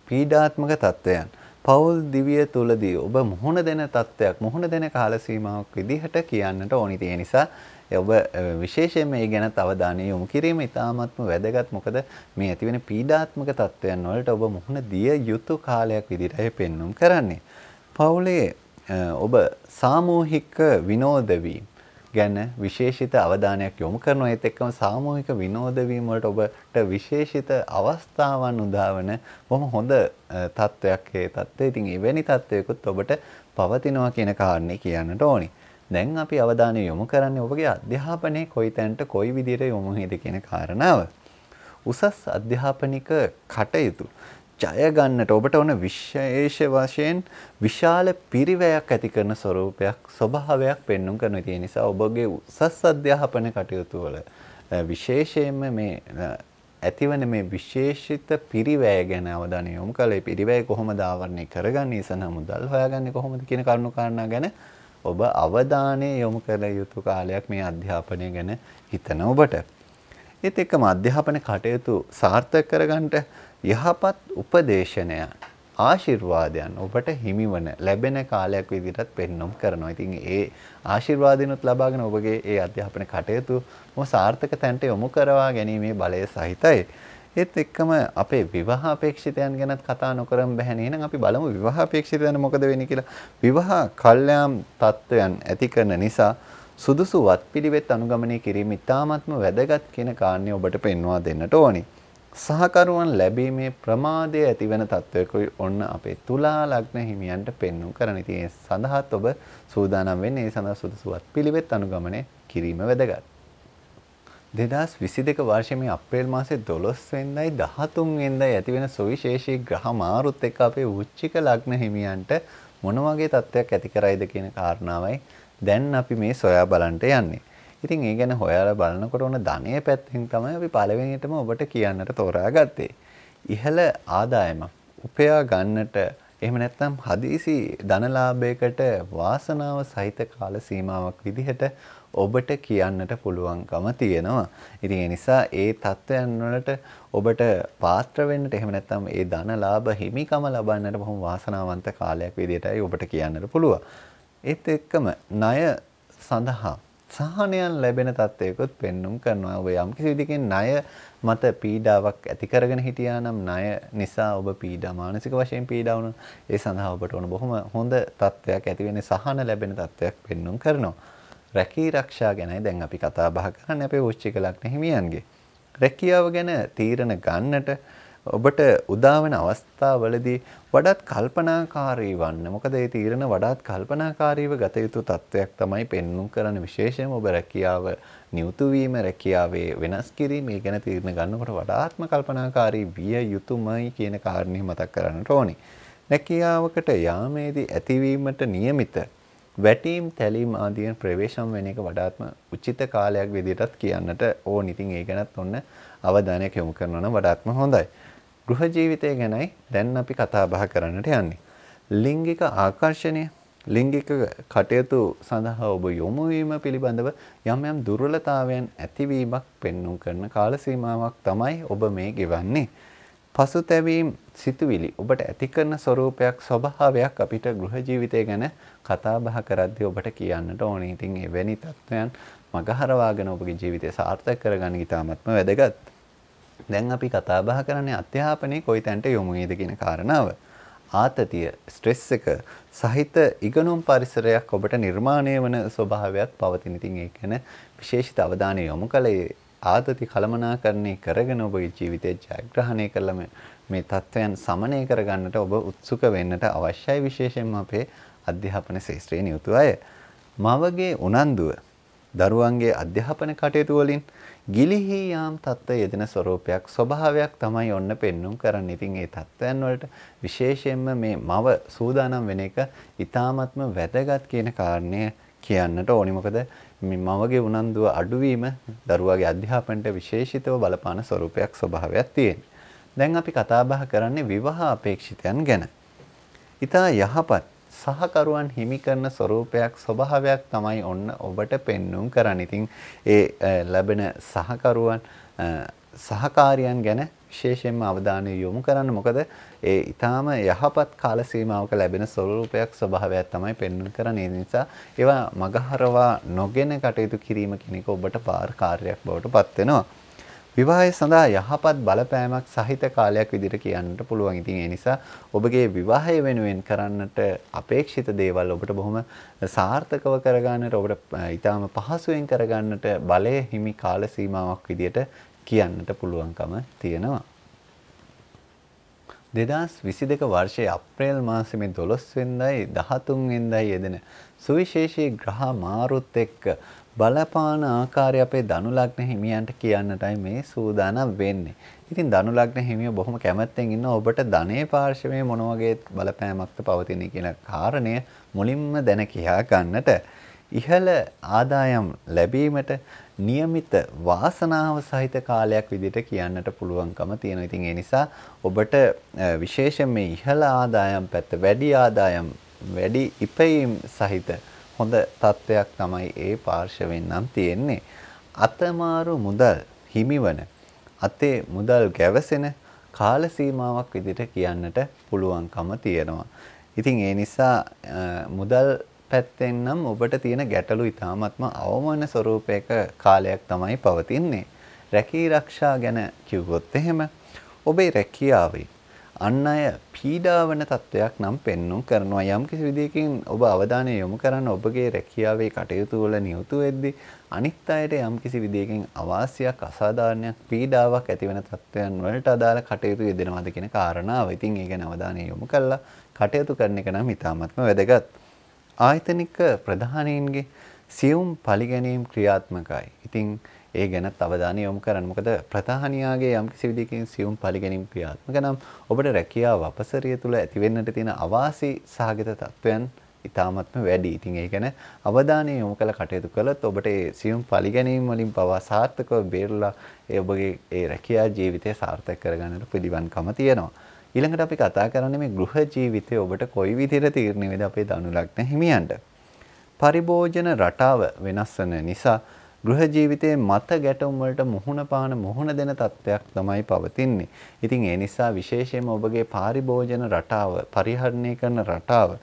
[SPEAKER 1] පීඩාත්මක තත්ත්වයන් පෞල් දිවිය තුලදී ඔබ මුහුණ දෙන තත්ත්වයක් මුහුණ දෙන කාල සීමාවක් විදිහට කියන්නට ඕනි. ඒ නිසා ඔබ විශේෂයෙන් මේ ගැන අවධානය යොමු කිරීම ඉතාමත්ම වැදගත්. මොකද මේ ඇතිවෙන පීඩාත්මක තත්ත්වයන් වලට ඔබ මුහුණ දිය යුතු කාලයක් විදිහටයි පෙන්වුම් කරන්නේ. පෞලේ ඔබ සාමූහික විනෝද වීම ගැන විශේෂිත අවධානයක් යොමු කරනවා. ඒත් එක්කම සාමූහික විනෝද වීම වලට ඔබට විශේෂිත අවස්ථාවන් උදාවන බොහොම හොඳ තත්වයක් ඒ තත්ත්වය. ඉතින් එවැනි තත්වයකුත් ඔබට පවතිනවා කියන කාරණේ කියන්නට ඕනි. දැන් අපි අවධානය යොමු කරන්නේ ඔබගේ අධ්‍යාපනයේ කොයි තැනට කොයි විදිහට යොමු වේද කියන කාරණාව. උසස් අධ්‍යාපනික කටයුතු ජය ගන්නට ඔබට ඕන විශේෂ වශයෙන් විශාල පිරිවැයක් ඇති කරන ස්වરૂපයක් ස්වභාවයක් පෙන්වුම් කරන ඒ නිසා ඔබගේ උසස් අධ්‍යාපන කටයුතු වල විශේෂයෙන්ම මේ ඇතිවන මේ විශේෂිත පිරිවැය ගැන අවධානය යොමු කළේ පිරිවැය කොහොමද ආවරණය කරගන්නේ සඳහා මුදල් හොයාගන්නේ කොහොමද කියන කරුණු කාරණා ගැන ඔබ අවධානය යොමු කළ යුතු කාලයක් මේ අධ්‍යාපනය ගැන හිතන ඔබට. ඒත් එක්කම අධ්‍යාපන කටයුතු සාර්ථක කරගන්නට යහපත් උපදේශනයන් ආශිර්වාදයන් ඔබට හිමිවන ලැබෙන කාලයක් විදිහටත් පෙන්වම් කරනවා. ඉතින් ඒ ආශිර්වාදිනුත් ලබාගෙන ඔබගේ ඒ අධ්‍යාපන කටයුතු මොහොත සාර්ථක තැනට යොමු කරවා ගැනීමේ බලය සහිතයි. ඒත් එක්කම අපේ විවාහ අපේක්ෂිතයන් ගැනත් කතා නොකරම බැහැ. එහෙනම් අපි බලමු විවාහ අපේක්ෂිතයන් මොකද වෙන්නේ කියලා. විවාහ කල්යාම් තත්වයන් ඇති කරන නිසා සුදුසු වත්පිළිවෙත් අනුගමනය කිරීම ඉතාමත්ම වැදගත් කියන කාරණේ ඔබට පෙන්වා දෙන්නට ඕනි. සහකරුවන් ලැබීමේ ප්‍රමාදය ඇතිවන තත්වයකුයි ඔන්න අපේ තුලා ලග්න හිමියන්ට පෙන්වුම් කරන. ඉතින් ඒ සඳහාත් ඔබ සූදානම් වෙන්නේ ඒ සඳහා සුදුසු වත්පිළිවෙත් අනුගමනය කිරීම වැදගත්. 2022 වර්ෂයේ අප්‍රේල් මාසයේ 12 වෙනිදායි 13 වෙනිදායි ඇතිවෙන සුවිශේෂී ග්‍රහ මාරුත් එක්ක අපේ වෘශ්චික ලග්න හිමියන්ට මොන වගේ තත්ත්වයක් ඇති කරයිද කියන කාරණාවයි දැන් අපි මේ සොයා බලන්න යන්නේ. ඉතින් ඒ ගැන හොයලා බලනකොට උන ධනයේ පැත්තෙන් තමයි අපි පළවෙනියටම ඔබට කියන්නට තෝරාගත්තේ. ඉහළ ආදායමක් උපයා ගන්නට එහෙම නැත්නම් හදිසි ධනලාභයකට වාසනාව සහිත කාල සීමාවක් විදිහට ඔබට කියන්නට පුළුවන්කම තියෙනවා. ඉතින් ඒ නිසා ඒ தත්වයන් වලට ඔබට පාත්‍ර වෙන්නට එහෙම නැත්නම් ඒ ධනලාභ හිමිකම ලබන්නට බොහොම වාසනාවන්ත කාලයක් විදිහටයි ඔබට කියන්නට පුළුවන්. ඒත් එක්කම ණය සඳහා සහනයන් ලැබෙන තත්ත්වයකොත් පෙන්눔 කරනවා. ඔබ යම් කිසි විදිහකින් ණය මත පීඩාවක් ඇති කරගෙන හිටියා නම් ණය නිසා ඔබ මානසික වශයෙන් පීඩා වුණා. ඒ සඳහා ඔබට ඕන බොහොම හොඳ තත්ත්වයක් ඇති වෙන්නේ සහන ලැබෙන තත්ත්වයක් පෙන්눔 කරනවා. රැකී ආරක්ෂා ගැනයි දැන් අපි කතා බහ කරන්නේ අපේ වෘශ්චික ලග්න හිමියන්ගේ. රැකියාව ගැන තීරණ ගන්නට ඔබට උදාවන අවස්ථාවලදී වඩාත් කල්පනාකාරී වන්න. මොකද මේ තීරණ වඩාත් කල්පනාකාරීව ගත යුතු තත්වයක් තමයි පෙන්වුම් කරන. විශේෂයෙන්ම ඔබ රැකියාව නියුතු වීම, රැකියාවේ වෙනස් කිරීම ගැන තීරණ ගන්නකොට වඩාත්ම කල්පනාකාරී විය යුතුමයි කියන කාරණේ මතක් කරගන්නට ඕනේ. රැකියාවකට යාමේදී ඇතිවීමට නියමිත වැටීම් තැලීම් ආදීන් ප්‍රවේශම් වෙන එක වඩාත්ම උචිත කාලයක් විදිහටත් කියන්නට ඕන. ඉතින් ඒ ගැනත් ඔන්න අවධානයක් යොමු කරනවා නම් වඩාත්ම හොඳයි. ගෘහ ජීවිතය ගැනයි දැන් අපි කතා බහ කරන්නට යන්නේ. ලිංගික ආකර්ෂණය, ලිංගික කටයුතු සඳහා ඔබ යොමු වීම පිළිබඳව යම් යම් දුර්වලතාවයන් ඇතිවීමක් පෙන්වුම් කරන කාල සීමාවක් තමයි ඔබ මේ ගෙවන්නේ. පසුතැවීම් සිතුවිලි ඔබට ඇති කරන ස්වરૂපයක් ස්වභාවයක් අපිට ගෘහ ජීවිතය ගැන කතා බහ කරද්දී ඔබට කියන්නට ඕනේ. ඉතින් එවැනි තත්වයන් මගහරවාගෙන ඔබගේ ජීවිතය සාර්ථක කරගන්න ඉතාමත්ම වැදගත්. දැන් අපි කතා බහ කරන්නේ අධ්‍යාපනයේ කොයි තැනට යොමු වේද කියන කාරණාව. ආතතිය, ස්ට්‍රෙස් එක සහිත ඉගෙනුම් පරිසරයක් ඔබට නිර්මාණය වන ස්වභාවයක් පවතින. ඉතින් ඒක ගැන විශේෂිත අවධානය යොමු කළේ ආතති කළමනාකරණය කරගෙන ඔබගේ ජීවිතය ජයග්‍රහණය කළම මේ තත්වයන් සමනය කරගන්නට ඔබ උත්සුක වෙන්නට අවශ්‍යයි. විශේෂයෙන්ම අපේ අධ්‍යාපන ශාස්ත්‍රයේ නියුතු අය. මවගේ උනන්දුව දරුවන්ගේ අධ්‍යාපන කටයුතු වලින් ගිලිහි යාම් තත්ත්වය යෙදෙන ස්වરૂපයක් ස්වභාවයක් තමයි ඔන්න පෙන්눔 කරන්නේ. ඉතින් ඒ තත්ත්වයන් වලට විශේෂයෙන්ම මේ මව සූදානම් වෙන එක ඊ타ත්ම වැදගත් කියන කාරණය කියන්නට ඕනි. මොකද මේ මවගේ උනන්දුව අඩුවීම දරුවාගේ අධ්‍යාපනයට විශේෂිතව බලපාන ස්වરૂපයක් ස්වභාවයක් තියෙනවා. දැන් අපි කතා බහ කරන්නේ විවාහ අපේක්ෂිතයන් ගැන. ඊට යහපත් සහකරුවන් හිමි කරන ස්වરૂපයක් ස්වභාවයක් තමයි ඔන්න ඔබට පෙන්눔 කරන්නේ. ඉතින් ඒ ලැබෙන සහකරුවන් සහකාරියන් ගැන විශේෂයෙන්ම අවධානය යොමු කරන්න. මොකද ඒ ඊටාම යහපත් කාල සීමාවක ලැබෙන ස්වરૂපයක් ස්වභාවයක් තමයි පෙන්눔 කරන්නේ. ඒ නිසා ඒවා මගහරවා නොගෙන කටයුතු කිරීම කෙනෙක් ඔබට පාර කාර්යයක් බවට පත් වෙනවා. විවාහය සඳහා යහපත් බලපෑමක් සහිත කාලයක් විදිහට කියන්නට පුළුවන්. ඉතින් ඒ නිසා ඔබගේ විවාහය වෙනුවෙන් කරන්නට අපේක්ෂිත දේවල් ඔබට බොහොම සාර්ථකව කරගන්නට ඔබට ඊටාම පහසුවෙන් කරගන්නට බලය හිමි කාල සීමාවක් විදිහට කියන්නට පුළුවන්කම තියෙනවා. 2022 වර්ෂයේ අප්‍රේල් මාසයේ 12 වෙනිදායි 13 වෙනිදායි යෙදෙන සුවිශේෂී ග්‍රහ මාරුත් එක්ක බලපාන ආකාරය අපේ ධනු ලග්න හිමියන්ට කියන්නටයි මේ සූදානම් වෙන්නේ. ඉතින් ධනු ලග්න හිමියෝ බොහොම කැමැත්තෙන් ඉන්නවා ඔබට ධනේ පාර්ශවයේ මොන වගේ බලපෑමක්ද පවතින කියන කාරණය මුලින්ම දැන කියා ගන්නට. ඉහළ ආදායම් ලැබීමට નિયમિત වාසනාව සහිත කාලයක් විදිහට කියන්නට පුළුවන්කම තියෙනවා. ඉතින් ඒ නිසා ඔබට විශේෂයෙන් මේ ඉහළ ආදායම් පැත්ත වැඩි ආදායම් වැඩි ඉපයීම් සහිත හොඳ තත්වයක් තමයි ඒ පාර්ශවෙන් නම් තියෙන්නේ. අතමාරු මුදල් හිමිවන අතේ මුදල් ගැවසෙන කාල සීමාවක් විදිහට කියන්නට පුළුවන්කම තියෙනවා. ඉතින් ඒ නිසා මුදල් පැත්තෙන් නම් ඔබට තියෙන ගැටලු ඉතාමත්ම අවමන ස්වરૂපයක කාලයක් තමයි පවතින්නේ. රැකී ආරක්ෂා ගැන කිව්වොත් එහෙම ඔබේ රැකියාවේ අන් අය පීඩාවන තත්වයක් නම් පෙන්눔 කරනවා. යම් කිසි විදිහකින් ඔබ අවධානය යොමු කරන්න ඔබගේ රැකියාවේ කටයුතු වල නියුතු වෙද්දී අනිත් අයට යම් කිසි විදිහකින් අවාසියක් අසාධාරණයක් පීඩාවක් ඇතිවන තත්වයන් වලට අදාළ කටයුතු යෙදෙනවාද කියන කාරණාව. ඉතින් ඒ ගැන අවධානය යොමු කරලා කටයුතු කරන එක නම් ඉතාමත්ම වැදගත්. ආයතනික ප්‍රධානීන්ගේ සියුම් පරිගැනීම් ක්‍රියාත්මකයි. ඉතින් ඒ ගැනත් අවධානය යොමු කරන්න. මොකද ප්‍රධානියාගේ යම් කිසි විදිහකින් සියුම් පරිගැනීම් ක්‍රියාත්මක නම් ඔබට රැකියාව අපසරිය තුල ඇති වෙන්නට තියෙන අවාසි සහගත තත්වයන් ඉතාමත්ම වැඩි. ඉතින් ඒ ගැන අවධානය යොමු කළ කටයුතු කළොත් ඔබට ඒ සියුම් පරිගැනීම් වලින් පවා සාර්ථකව බේරලා ඒ ඔබගේ ඒ රැකියා ජීවිතය සාර්ථක කරගන්නට පිළිවන්කම තියෙනවා. ඊළඟට අපි කතා කරන්නේ මේ ගෘහ ජීවිතය ඔබට කොයි විදිහට තීරණය වේද අපේ ධනු ලග්න හිමියන්ට. පරිභෝජන රටාව වෙනස් වෙන නිසා ගෘහ ජීවිතයේ මත ගැටුම් වලට මුහුණ දෙන තත්ත්වයක් තමයි පවතින්නේ. ඉතින් ඒ නිසා විශේෂයෙන්ම ඔබගේ පරිභෝජන රටාව පරිහරණය කරන රටාව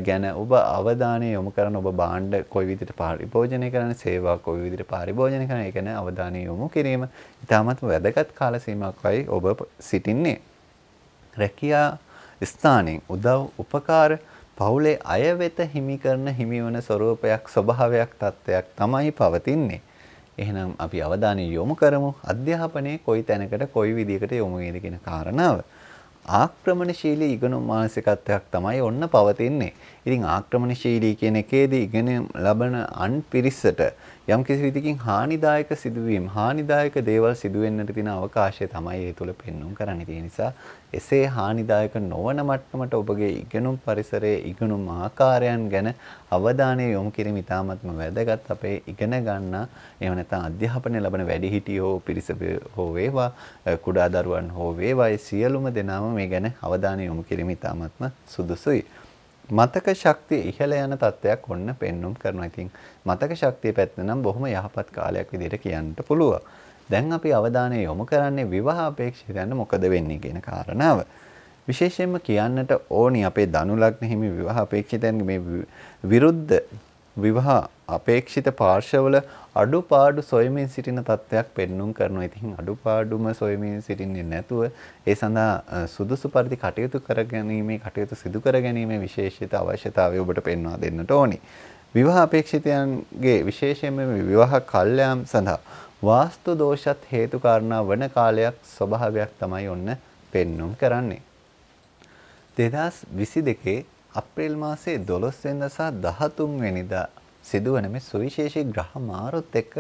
[SPEAKER 1] ගැන ඔබ අවධානය යොමු කරන ඔබ භාණ්ඩ කොයි විදිහට පරිභෝජනය කරන සේවා කොයි විදිහට පරිභෝජනය කරන ඒ ගැන අවධානය යොමු කිරීම ඉතාමත් වැදගත් කාල සීමාවකයි ඔබ සිටින්නේ. රැකියා ස්ථානයෙන් උදව් උපකාර පවුලේ අය වෙත හිමි කරන හිමිවන ස්වરૂපයක් ස්වභාවයක් තත්ත්වයක් තමයි පවතින්නේ. එහෙනම් අපි අවධානය යොමු කරමු අධ්‍යාපනයේ කොයි තැනකට කොයි විදිහකට යොමු වේද කියන කාරණාව. ආක්‍රමණශීලී ඉගෙනුම් මානසිකත්වයක් තමයි ඔන්න පවතින්නේ. ඉතින් ආක්‍රමණශීලී කියන එකේදී ඉගෙන ලබන අන් පිරිසට යම් කිසි විදිහකින් හානිදායක සිදුවීම් හානිදායක දේවල් සිදු වෙන්නට තියෙන අවකාශය තමයි ඒ තුල පෙන්눔 කරන්නේ. ඒ නිසා එසේ හානිදායක නොවන මට්ටමට ඔබගේ ඉගෙනුම් පරිසරයේ ඉගෙනුම් ආකාරයන් ගැන අවධානය යොමු කිරීම ඉතාමත්ම වැදගත්. අපේ ඉගෙන ගන්න එහෙම නැත්නම් අධ්‍යාපනය ලබන වැඩිහිටියෝ පිරිස හෝ වේවා කුඩා දරුවන් හෝ වේවා සියලුම දෙනාම මේ ගැන අවධානය යොමු කිරීම ඉතාමත්ම සුදුසුයි. මතක ශක්තිය ඉහළ යන තත්ත්වයක් ඔන්න පෙන්눔 කරනවා. ඉතින් මතක ශක්තිය පැත්ත නම් බොහොම යහපත් කාලයක් විදිහට කියන්නට පුළුවන්. දැන් අපි අවධානය යොමු කරන්නේ විවාහ අපේක්ෂිතයන්ට මොකද වෙන්නේ කියන කාරණාව. විශේෂයෙන්ම කියන්නට ඕනි අපේ ධනු ලග්න හිමි විවාහ අපේක්ෂිතයන්ගේ මේ විරුද්ධ විවාහ අපේක්ෂිත පාර්ශවවල අඩුපාඩු සොයමින් සිටින තත්ත්වයක් පෙන්눔 කරනවා. ඉතින් අඩුපාඩුම සොයමින් සිටින්නේ නැතුව ඒ සඳහා සුදුසු පරිදි කටයුතු කරගැනීමේ කටයුතු සිදු කරගැනීමේ විශේෂිත අවශ්‍යතාවය ඔබට පෙන්වා දෙන්නට ඕනි. විවාහ අපේක්ෂිතයන්ගේ විශේෂයෙන්ම විවාහ කල්යාම් සඳහා වාස්තු දෝෂත් හේතු කාරණා වන කාලයක් ස්වභාවයක් තමයි ඔන්න පෙන්눔 කරන්නේ. 2022 අප්‍රේල් මාසයේ 12 වෙනිදා සහ 13 වෙනිදා සිදුවන මේ සුවිශේෂී ග්‍රහ මාරුත් එක්ක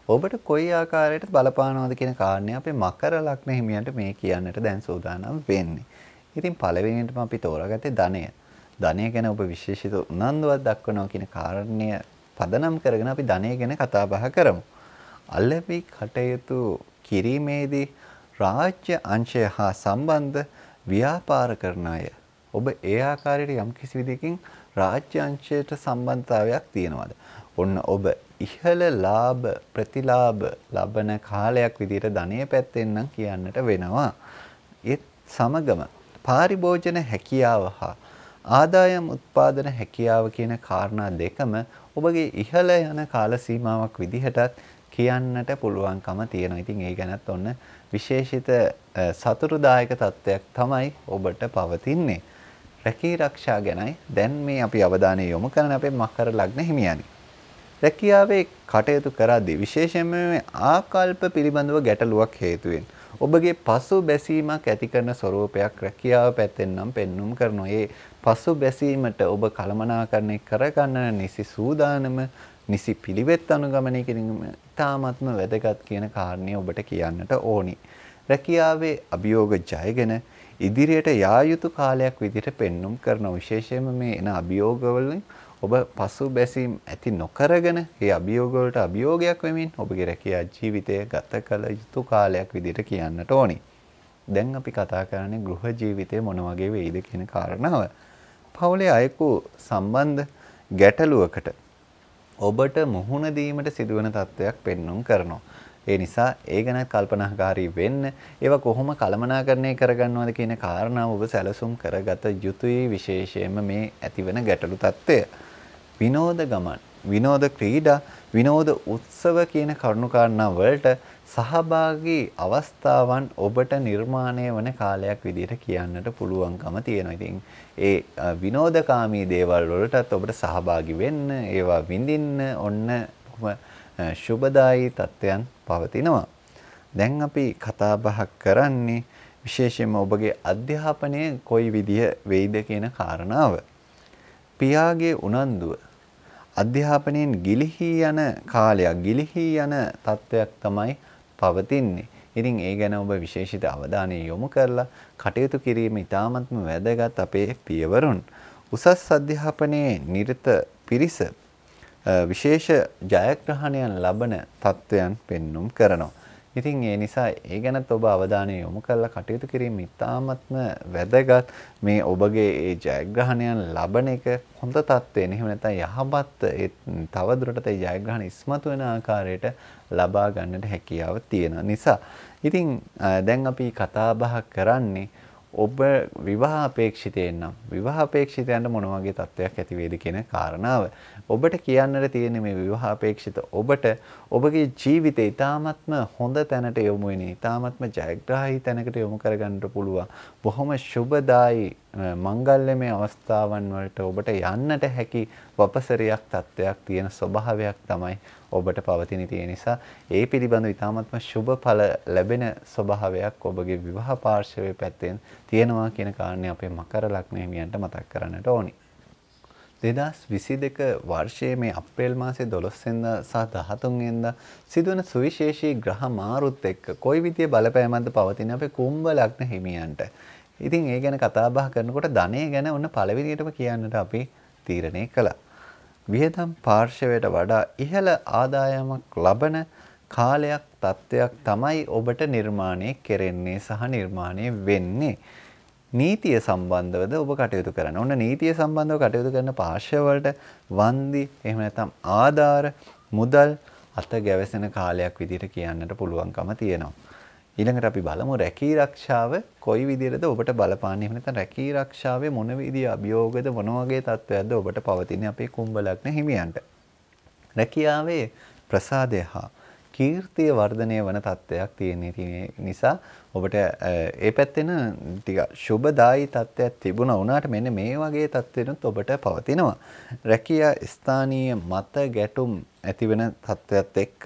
[SPEAKER 1] ඔබට කොයි ආකාරයකට බලපානවද කියන කාරණේ අපේ මකර ලග්න හිමියන්ට මේ කියන්නට දැන් සූදානම් වෙන්නේ. ඉතින් පළවෙනියටම අපි තෝරාගත්තේ ධනය. ධනය ගැන ඔබ විශේෂිත උනන්දුවක් දක්වනවා කියන කාරණය පදනම් කරගෙන අපි ධනය ගැන කතා බහ කරමු. අල්ලපි කටයුතු කිරීමේදී රාජ්‍ය අංශය හා සම්බන්ධ ව්‍යාපාර කරන අය ඔබ ඒ ආකාරයට යම් කිසි විදිහකින් රාජ්‍ය අංශයට සම්බන්ධතාවයක් තියෙනවාද? ඔන්න ඔබ ඉහළ ලාභ ප්‍රතිලාභ ලබන කාලයක් විදිහට ධනය පැත්තෙන් නම් කියන්නට වෙනවා. ඒත් සමගම පාරිභෝජන හැකියාව හා ආදායම් උත්පාදන හැකියාව කියන කාරණා දෙකම ඔබගේ ඉහළ යන කාල සීමාවක් විදිහටත් කියන්නට පුළුවන්කම තියෙනවා. ඉතින් ඒ ගැනත් ඔන්න විශේෂිත සතුටුදායක තත්ත්වයක් තමයි ඔබට පවතින්නේ. රැකී ආරක්ෂා ගැනයි දැන් මේ අපි අවධානය යොමු කරන අපේ මකර ලග්න හිමියනි. රැකියාවේ කටයුතු කරද්දී විශේෂයෙන්ම මේ ආකල්ප පිළිබඳව ගැටලුවක් හේතුවෙන් ඔබගේ පසු බැසීමක් ඇති කරන ස්වરૂපයක් රැකියාව පැත්තෙන් නම් පෙන්눔 කරනවා. ඒ පසු බැසීමට ඔබ කළමනාකරණය කරගන්න නිසි සූදානම නිසි පිළිවෙත් අනුගමනය කිරීම ඉතාමත්ම වැදගත් කියන කාරණය ඔබට කියන්නට ඕනි. රැකියාවේ අභියෝග ජයගෙන ඉදිරියට යා යුතු කාලයක් විදිහට පෙන්눔 කරන විශේෂයෙන්ම මේ එන අභියෝග වලින් ඔබ පසු බැසීම් ඇති නොකරගෙන ඒ අභියෝග වලට අභියෝගයක් වෙමින් ඔබගේ රැකියා ජීවිතය ගත කළ යුතු කාලයක් විදිහට කියන්නට ඕනි. දැන් අපි කතා කරන්නේ ගෘහ ජීවිතය මොන වගේ වෙයිද කියන කාරණාව. පවුලේ අයෙකු සම්බන්ධ ගැටලුවකට ඔබට මුහුණ දීමට සිදුවන තත්ත්වයක් පෙන්눔 කරනවා. ඒ නිසා ඒ ගැන කල්පනාකාරී වෙන්න ඒවා කොහොම කළමනාකරණය කරගන්නවද කියන කාරණාව ඔබ සැලසුම් කරගත යුතුයි. විශේෂයෙන්ම මේ ඇතිවන ගැටලු තත්ත්වය. විනෝද ගමන්, විනෝද ක්‍රීඩා, විනෝද උත්සව කියන කරුණු කාරණා වලට සහභාගී අවස්ථාවන් ඔබට නිර්මාණය වන කාලයක් විදිහට කියන්නට පුළුවන්කම තියෙනවා. ඉතින් ඒ විනෝදකාමී දේවල් වලටත් ඔබට සහභාගී වෙන්න, ඒවා විඳින්න ඔන්න ශුභදායී තත්ත්වයන් පවතිනවා. දැන් අපි කතා බහ කරන්නේ විශේෂයෙන්ම ඔබගේ අධ්‍යාපනය කොයි විදිහ වෙයිද කියන කාරණාව. පියාගේ උනන්දුව අධ්‍යාපනයෙන් ගිලිහි යන කාලයක්, ගිලිහි යන තත්ත්වයක් තමයි පවතින්නේ. ඉතින් ඒ ගැන ඔබ විශේෂිත අවධානය යොමු කරලා කටයුතු කිරීම ඉතාමත්ම වැදගත් අපේ පියවරුන්. උසස් අධ්‍යාපනයේ නිරත පිරිස විශේෂ ජයග්‍රහණයන් ලබන තත්ත්වයන් පෙන්눔 කරනවා. ඉතින් ඒ නිසා ඒ ගැනත් ඔබ අවධානය යොමු කරලා කටයුතු කිරීම ඉතාමත්ම වැදගත්. මේ ඔබගේ ඒ ජයග්‍රහණයන් ලබන එක හොඳ තත්ත්වයෙන් එහෙම නැත්නම් යහපත් ඒ තවදුරටත් ඒ ජයග්‍රහණ ඉස්මතු වෙන ආකාරයට ලබා ගන්නට හැකියාව තියෙන නිසා. ඉතින් දැන් අපි කතා බහ කරන්නේ ඔබ විවාහ අපේක්ෂිතයෙන් නම් විවාහ අපේක්ෂිතයන්ට මොන වගේ තත්ත්වයක් ඇති වේද කියන කාරණාව. ඔබට කියන්නට තියෙන මේ විවාහ අපේක්ෂිත ඔබට ඔබගේ ජීවිතේ ඊ타ත්ම හොඳ තැනට යොමු වෙන, ඊ타ත්ම ජයග්‍රාහී තැනකට යොමු කරගන්නට පුළුවන්. බොහොම සුබදායි මංගල්‍යමය අවස්ථාවන් වලට ඔබට යන්නට හැකි වපසරියක් තත්ත්වයක් තියෙන ස්වභාවයක් තමයි ඔබට පවතින තියෙන නිසා ඒ පිළිබඳව ඊ타ත්ම සුබ ඵල ලැබෙන ස්වභාවයක් ඔබගේ විවාහ පාර්ශවයේ පැත්තෙන් තියෙනවා කියන කාරණේ අපේ මකර ලග්න හිමියන්ට මතක් කරන්නට ඕනි. 2022 වර්ෂයේ මේ අප්‍රේල් මාසයේ 12 වෙනිදා සහ 13 වෙනිදා සිදුවන සුවිශේෂී ග්‍රහ මාරුත් එක්ක කොයි විදිය බලපෑමක්ද පවතින අපේ කුම්භ ලග්න හිමියන්ට. ඉතින් ඒ ගැන කතා බහ කරනකොට ධනය ගැන ඔන්න පළවෙනියටම කියන්නට අපි තීරණය කළා. වියදම් පාර්ශවයට වඩා ඉහළ ආදායමක් ලබන කාලයක් තත්ත්වයක් තමයි ඔබට නිර්මාණය කෙරෙන්නේ සහ නිර්මාණය වෙන්නේ. නීතිය සම්බන්ධවද ඔබ කටයුතු කරන්න. ඔන්න නීතිය සම්බන්ධව කටයුතු කරන පාර්ශ්ව වලට වන්දි එහෙම නැත්නම් ආධාර මුදල් අත ගැවසෙන කාලයක් විදිහට කියන්නට පුළුවන්කම තියෙනවා. ඊළඟට අපි බලමු රැකී ආරක්ෂාව කොයි විදිහටද ඔබට බලපාන්නේ. එහෙම නැත්නම් රැකී ආරක්ෂාවේ මොන විදිහේ අභියෝගද මොන වගේ තත්ත්වයක්ද ඔබට පවතින්නේ අපේ කුම්භ ලග්න හිමියන්ට. රැකියාවේ ප්‍රසාදය හා කීර්තිය වර්ධනය වන තත්ත්වයක් තියෙන නිසා ඔබට ඒ පැත්තෙන ටික සුබදායි තත්ත්වයක් තිබුණා වුණාට මෙන්න මේ වගේ තත්ත්වෙනුත් ඔබට පවතිනවා. රැකියා ස්ථානීය මත ගැටුම් ඇතිවෙන තත්ත්වයක් එක්ක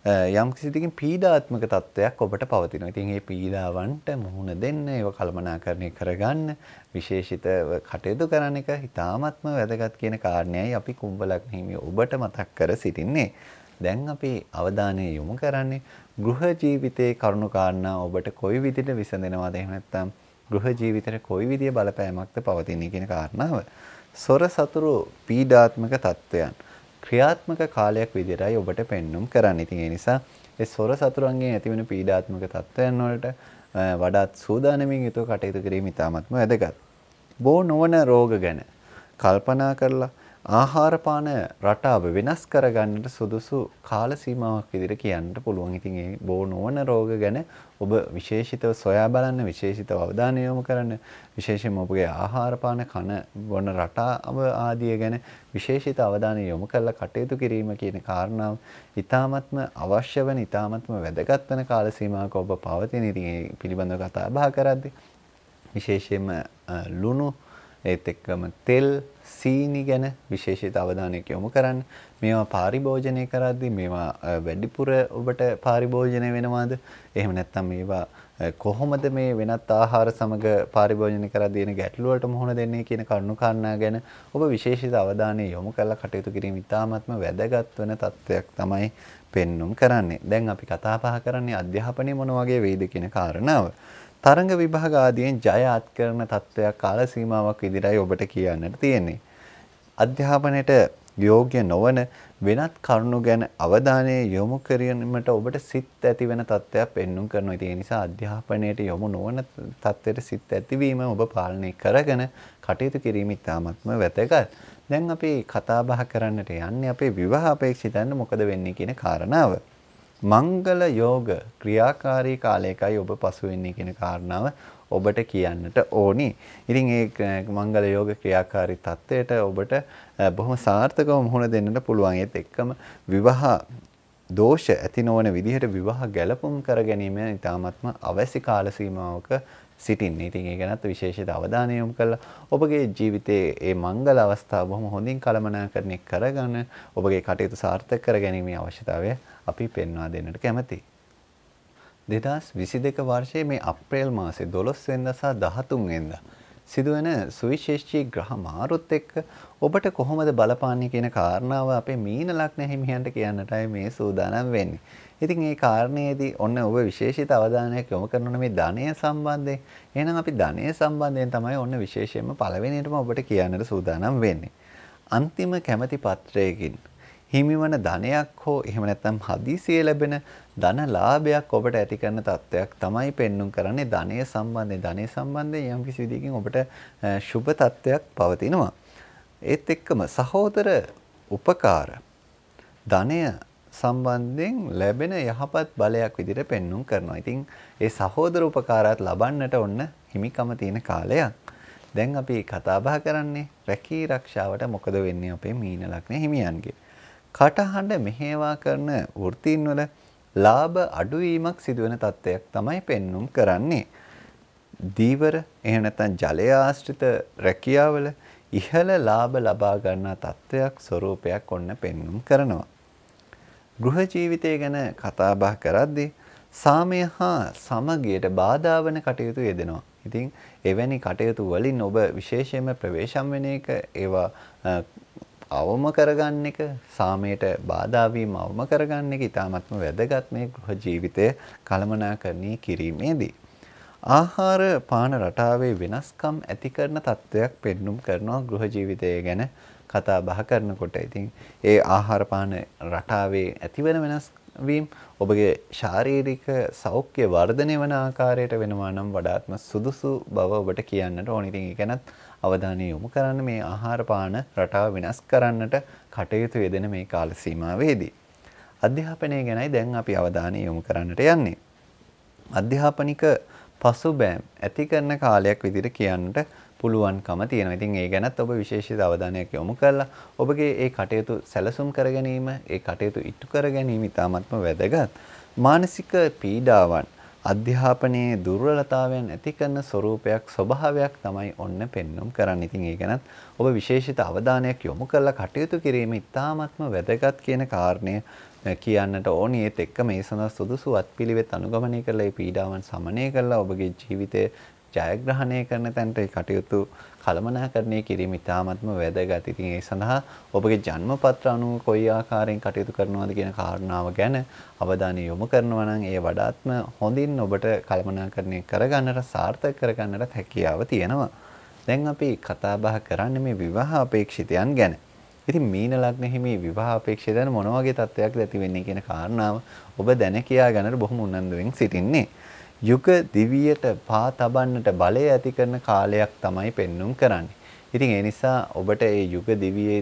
[SPEAKER 1] යම් කිසිදකින් පීඩාත්මක තත්ත්වයක් ඔබට පවතිනවා. ඉතින් මේ පීඩාවන්ට මුහුණ දෙන්න, ඒව කළමනාකරණය කරගන්න, විශේෂිතව කටයුතු කරන එක ඉතාමත්ම වැදගත් කියන කාරණයයි අපි කුම්භ ලග්න හිමියෝ ඔබට මතක් කර සිටින්නේ. දැන් අපි අවධානය යොමු කරන්නේ ගෘහ ජීවිතයේ කරුණු කාරණා ඔබට කොයි විදිහට විසඳෙනවද එහෙම නැත්නම් ගෘහ ජීවිතේට කොයි විදිහේ බලපෑමක්ද පවතින්නේ කියන කාරණාව. සොර සතුරු පීඩාත්මක තත්ත්වයන් ක්‍රියාත්මක කාලයක් විදිහටයි ඔබට පෙන්눔 කරන්නේ. ඉතින් ඒ නිසා ඒ සොර සතුරුන්ගෙන් ඇතිවන පීඩාත්මක තත්ත්වයන් වලට වඩාත් සූදානමින් යුතුව කටයුතු කිරීම ඉතාමත්ම වැදගත්. බෝ නොවන රෝග ගැන කල්පනා කරලා ආහාර පාන රටාව වෙනස් කරගන්නට සුදුසු කාල සීමාවක් විදිහට කියන්න පුළුවන්. ඉතින් මේ බෝ නොවන රෝග ගැන ඔබ විශේෂිතව සොයා බලන්න, විශේෂිතව අවධානය යොමු කරන්න, විශේෂයෙන්ම ඔබගේ ආහාර පාන කන බොන රටාව ආදිය ගැන විශේෂිත අවධානය යොමු කරලා කටයුතු කිරීම කියන කාරණාව ඉතාමත්ම අවශ්‍ය වෙන, ඉතාමත්ම වැදගත් වෙන කාල සීමාවක ඔබ පවතින. ඉතින් ඒ පිළිබඳව කතා බහ කරද්දී විශේෂයෙන්ම ලුණු ඒත් එක්කම තෙල් සීනි ගැන විශේෂිත අවධානයක් යොමු කරන්න. මේවා පරිභෝජනය කරද්දී මේවා වැඩිපුර ඔබට පරිභෝජනය වෙනවද? එහෙම නැත්නම් මේවා කොහොමද මේ වෙනත් ආහාර සමග පරිභෝජනය කරද්දී එන ගැටලු වලට මුහුණ දෙන්නේ කියන කරුණු කාරණා ගැන ඔබ විශේෂිත අවධානය යොමු කරලා කටයුතු කිරීම ඉතාමත්ම වැදගත් වෙන තත්ත්වයක් තමයි පෙන්눔 කරන්නේ. දැන් අපි කතා බහ කරන්නේ අධ්‍යාපනය මොන වගේ වෙයිද කියන කාරණාව. තරංග විභාග ආදියෙන් ජය අත් කරන තත්ත්වයක් කාල සීමාවක් විදිහටයි ඔබට කියන්නට තියෙන්නේ. අධ්‍යාපනයට යෝග්‍ය නොවන වෙනත් කරුණු ගැන අවධානය යොමු කිරීමට ඔබට සිත් ඇති වෙන තත්ත්වයක් පෙන්눔 කරනවා. ඒ නිසා අධ්‍යාපනයට යොමු නොවන තත්ත්වයට සිත් ඇතිවීම ඔබ පාලනය කරගෙන කටයුතු කිරීම ඉතාමත්ම වැදගත්. දැන් අපි කතා බහ කරන්නට යන්නේ අපේ විවාහ අපේක්ෂිතයන්ට මොකද වෙන්නේ කියන කාරණාව. මංගල යෝග ක්‍රියාකාරී කාලයකයි ඔබ පසු වෙන්නේ කියන කාරණාව ඔබට කියන්නට ඕනි. ඉතින් ඒ මංගල යෝග ක්‍රියාකාරී තත්ත්වයට ඔබට බොහොම සාර්ථකව මුහුණ දෙන්නට පුළුවන්. ඒත් එක්කම විවාහ දෝෂ ඇති නොවන විදිහට විවාහ ගැලපුම් කර ගැනීම ඉතාමත්ම අවශ්‍ය කාල සීමාවක සිටින්නේ. ඉතින් ඒක ගැනත් විශේෂිත අවධානය යොමු කරලා ඔබගේ ජීවිතයේ මේ මංගල අවස්ථාව බොහොම හොඳින් කළමනාකරණය කරගන්න ඔබගේ කටයුතු සාර්ථක කර ගැනීමේ අවශ්‍යතාවය අපි පෙන්වා දෙන්නට කැමැතියි. 2022 වර්ෂයේ මේ අප්‍රේල් මාසේ 12 වෙනිදා සහ 13 වෙනිදා සිදුවෙන සුවිශේෂී ග්‍රහ මාරුත් එක්ක ඔබට කොහොමද බලපාන්නේ කියන කාරණාව අපේ මීන ලග්න හිමියන්ට කියන්නටයි මේ සූදානම් වෙන්නේ. ඉතින් මේ කාරණේදී ඔන්න ඔබ විශේෂිත අවධානයක් යොමු කරන මේ ධනය සම්බන්ධයෙන් එහෙනම් අපි ධනය සම්බන්ධයෙන් තමයි ඔන්න විශේෂයෙන්ම පළවෙනියටම ඔබට කියන්නට සූදානම් වෙන්නේ. අන්තිම කැමැති පත්‍රයකින් හිමිවන ධනයක් හෝ එහෙම නැත්නම් හදිසියේ ලැබෙන ධන ලාභයක් ඔබට ඇති කරන තත්ත්වයක් තමයි පෙන්눔 කරන්නේ ධනය සම්බන්ධයෙන්. ධනය සම්බන්ධයෙන් යම් කිසි විදිහකින් ඔබට සුබ තත්ත්වයක් පවතිනවා. ඒත් එක්කම සහෝදර උපකාර ධනය සම්බන්ධයෙන් ලැබෙන යහපත් බලයක් විදිහට පෙන්눔 කරනවා. ඉතින් ඒ සහෝදර උපකාරات ලබන්නට ඔන්න හිමිකම තියෙන කාලයක්. දැන් අපි කතා බහ කරන්නේ රැකී ආරක්ෂාවට මොකද වෙන්නේ අපේ මීන ලග්න හිමියන්ගේ. කටහඬ මෙහෙවා කරන වෘත්තීන් වල ලාභ අඩුවීමක් සිදුවෙන තත්ත්වයක් තමයි පෙන්눔 කරන්නේ. දීවර එහෙම නැත්නම් ජලය ආශ්‍රිත රැකියාවල ඉහළ ලාභ ලබා ගන්නා තත්ත්වයක් ස්වરૂපයක් ඔන්න පෙන්눔 කරනවා. ගෘහ ජීවිතය ගැන කතා බහ කරද්දී සාමය හා සමගියට බාධා වන කටයුතු යෙදෙනවා. ඉතින් එවැනි කටයුතු වලින් ඔබ විශේෂයෙන්ම ප්‍රවේශම් වෙන එක ඒවා අවම කරගන්න එක සාමයට බාධා වීම අවම කරගන්න එක ඉතාමත්ම වැදගත් මේ ගෘහ ජීවිතය කළමනාකරණය කිරීමේදී. ආහාර පාන රටාවේ වෙනස්කම් ඇති කරන තත්ත්වයක් පෙන්눔 කරනවා ගෘහ ජීවිතය ගැන කතා බහ කරනකොට. ඉතින් ඒ ආහාර පාන රටාවේ ඇතිවන වීම ඔබගේ ශාරීරික සෞඛ්‍ය වර්ධනය වන ආකාරයට වෙනවා නම් වඩාත්ම සුදුසු බව ඔබට කියන්නට ඕන. ඉතින් ඒ ගැනත් අවධානය යොමු කරන්න මේ ආහාර පාන රටාව වෙනස් කරන්නට කටයුතු යෙදෙන මේ කාල සීමාවේදී. අධ්‍යාපනය ගැනයි දැන් අපි අවධානය යොමු කරන්නට යන්නේ. අධ්‍යාපනික පසුබෑම් ඇති කරන කාලයක් විදිහට කියන්නට පුළුවන්කම තියෙනවා. ඉතින් ඒ ගැනත් ඔබ විශේෂිත අවධානයක් යොමු කරලා ඔබගේ ඒ කටයුතු සැලසුම් කර ගැනීම, ඒ කටයුතු ඉටු කර ගැනීම ඉතාමත්ම වැදගත්. මානසික පීඩාවන්, අධ්‍යාපනයේ දුර්වලතාවයන් ඇති කරන ස්වરૂපයක්, ස්වභාවයක් තමයි ඔන්න පෙන්වුම් කරන්නේ. ඉතින් ඒ ගැනත් ඔබ විශේෂිත අවධානයක් යොමු කරලා කටයුතු කිරීම ඉතාමත්ම වැදගත් කියන කාරණය කියන්නට ඕනි. ඒත් එක්ක මේ සඳහා සුදුසු වත්පිළිවෙත් අනුගමනය කරලා ඒ පීඩාවන් සමනය කරලා ඔබගේ ජීවිතය ජයග්‍රහණය කරන තැනට කටයුතු කළමනාකරණය කිරීම ඉතාමත්ම වැදගත්. ඉතින් ඒ සඳහා ඔබගේ ජන්මපත්‍ර අනුව කොයි ආකාරයෙන් කටයුතු කරනවද කියන කාරණාව ගැන අවධානය යොමු කරනවා නම් ඒ වඩාත්ම හොඳින් ඔබට කළමනාකරණය කරගන්නට, සාර්ථක කරගන්නට හැකියාව තියෙනවා. දැන් අපි කතා බහ කරන්නේ මේ විවාහ අපේක්ෂිතයන් ගැන. ඉතින් මීන ලග්නෙහි මේ විවාහ අපේක්ෂිතයන් මොන වගේ තත්ත්වයක්ද ඇති වෙන්නේ කියන කාරණාව ඔබ දැන කියා ගන්නට බොහොම උනන්දුවෙන් සිටින්නේ. යුග දිවියට පා තබන්නට බලය ඇති කරන කාලයක් තමයි පෙන්눔 කරන්නේ. ඉතින් ඒ නිසා ඔබට මේ යුග දිවියේ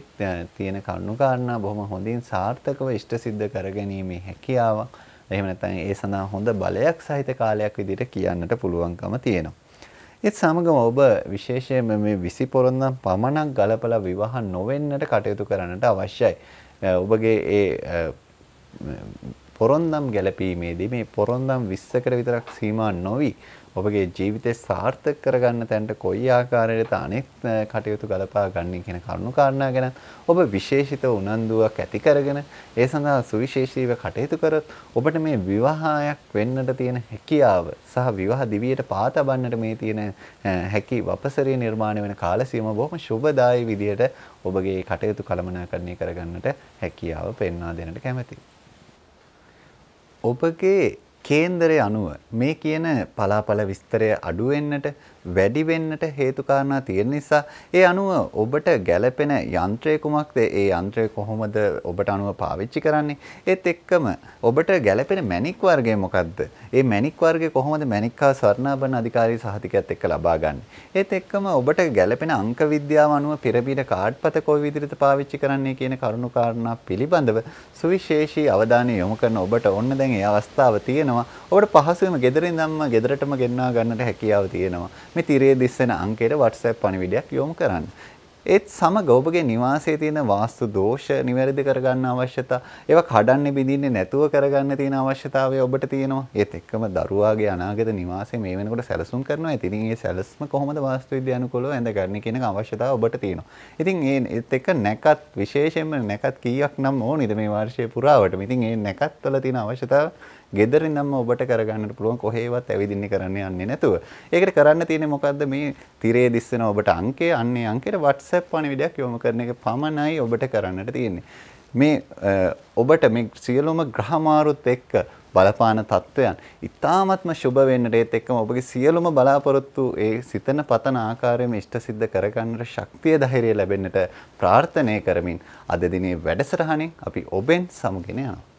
[SPEAKER 1] තියෙන කරුණු කාරණා බොහොම හොඳින් සාර්ථකව ඉෂ්ට සිද්ධ කරගැනීමේ හැකියාව, එහෙම නැත්නම් ඒ සඳහා හොඳ බලයක් සහිත කාලයක් විදිහට කියන්නට පුළුවන්කම තියෙනවා. ඒත් සමගම ඔබ විශේෂයෙන්ම මේ 20 පොරොන්දම් පමණක් ගලපලා විවාහ නොවෙන්නට කටයුතු කරන්නට අවශ්‍යයි. ඔබගේ ඒ පොරොන්දම් ගැලපීමේදී මේ පොරොන්දම් 20කට විතරක් සීමා නොවි ඔබගේ ජීවිතේ සාර්ථක කරගන්න තැනට කොයි ආකාරයකට අනෙක් කටයුතු ගලපා ගන්න කියන කරුණු කාරණා ගැන ඔබ විශේෂිත උනන්දුවක් ඇති කරගෙන ඒ සඳහා සුවිශේෂීව කටයුතු කරත් ඔබට මේ විවාහයක් වෙන්නට තියෙන හැකියාව සහ විවාහ දිවියට පා තබන්නට මේ තියෙන හැකි වපසරිය නිර්මාණය වෙන කාල සීමාව බොහොම සුබදායී විදියට ඔබගේ කටයුතු කළමනාකරණය කරගන්නට හැකියාව පෙන්වා දෙන්නට කැමැතියි. ඔබගේ කේන්දරය අනුව මේ කියන පලාපල විස්තරය අඩු වෙන්නට වැඩි වෙන්නට හේතු කාරණා තියෙන නිසා ඒ අනුව ඔබට ගැළපෙන යන්ත්‍රය කුමක්ද, ඒ යන්ත්‍රය කොහොමද ඔබට අනුව පාවිච්චි කරන්නේ, ඒත් එක්කම ඔබට ගැළපෙන මැණික් වර්ගය මොකක්ද, ඒ මැණික් වර්ගය කොහොමද මැණික් හා ස්වර්ණාභරණ අධිකාරී සහතිකයත් එක්ක ලබා ගන්න, ඒත් එක්කම ඔබට ගැළපෙන අංක විද්‍යාව අනුව පිරපීඩ කාඩ්පත කොයි විදිහට පාවිච්චි කරන්නේ කියන කරුණු කාරණා පිළිබඳව සුවිශේෂී අවධානය යොමු කරන ඔබට ඔන්න දැන් ඒ අවස්ථාව තියෙනවා. ඔබට පහසුවෙන්ම ගෙදරින්දම්ම ගෙදරටම ගෙන්වා ගන්නට හැකියාව තියෙනවා. මේ තිරේ දිස්සෙන අංකයට WhatsApp පණිවිඩයක් යොමු කරන්න. ඒත් සමග ඔබගේ නිවාසයේ තියෙන වාස්තු දෝෂ නිවැරදි කරගන්න අවශ්‍යතාව, ඒවා කඩන්නේ බිඳින්නේ නැතුව කරගන්න තියෙන අවශ්‍යතාවය ඔබට තියෙනවා. ඒත් එක්කම දරුවාගේ අනාගත නිවාසය මේ වෙනකොට සැලසුම් කරනවා. ඉතින් මේ සැලසුම කොහොමද වාස්තු විද්‍යානුකූලව ඇඳගන්නේ කියන අවශ්‍යතාව ඔබට තියෙනවා. ඉතින් ඒත් එක්ක නැකත් විශේෂයෙන්ම නැකත් කීයක් නම් ඕනිද මේ වර්ෂයේ පුරාවටම. ඉතින් මේ නැකත් වල තියෙන අවශ්‍යතාව ගෙදරින්දම ඔබට කරගන්නට පුළුවන්, කොහේවත් ඇවිදින්න කරන්න යන්නේ නැතුව. ඒකට කරන්න තියෙන්නේ මොකද්ද? මේ තිරේ දිස්සන ඔබට අංකය, අන්නේ අංකයට WhatsApp පණිවිඩයක් යොමු කරන එක පමණයි ඔබට කරන්නට තියෙන්නේ. මේ ඔබට මේ සියලුම ග්‍රහ මාරුත් එක්ක බලපාන තත්වයන් ඉතාමත්ම සුබ වෙන්නට, ඒත් එක්කම ඔබගේ සියලුම බලාපොරොත්තු ඒ සිතන පතන ආකාරයෙන්ම ඉෂ්ට සිද්ධ කරගන්නට ශක්තිය ධෛර්යය ලැබෙන්නට ප්‍රාර්ථනා කරමින් අද දිනේ වැඩසටහනින් අපි ඔබෙන් සමුගෙන යනවා.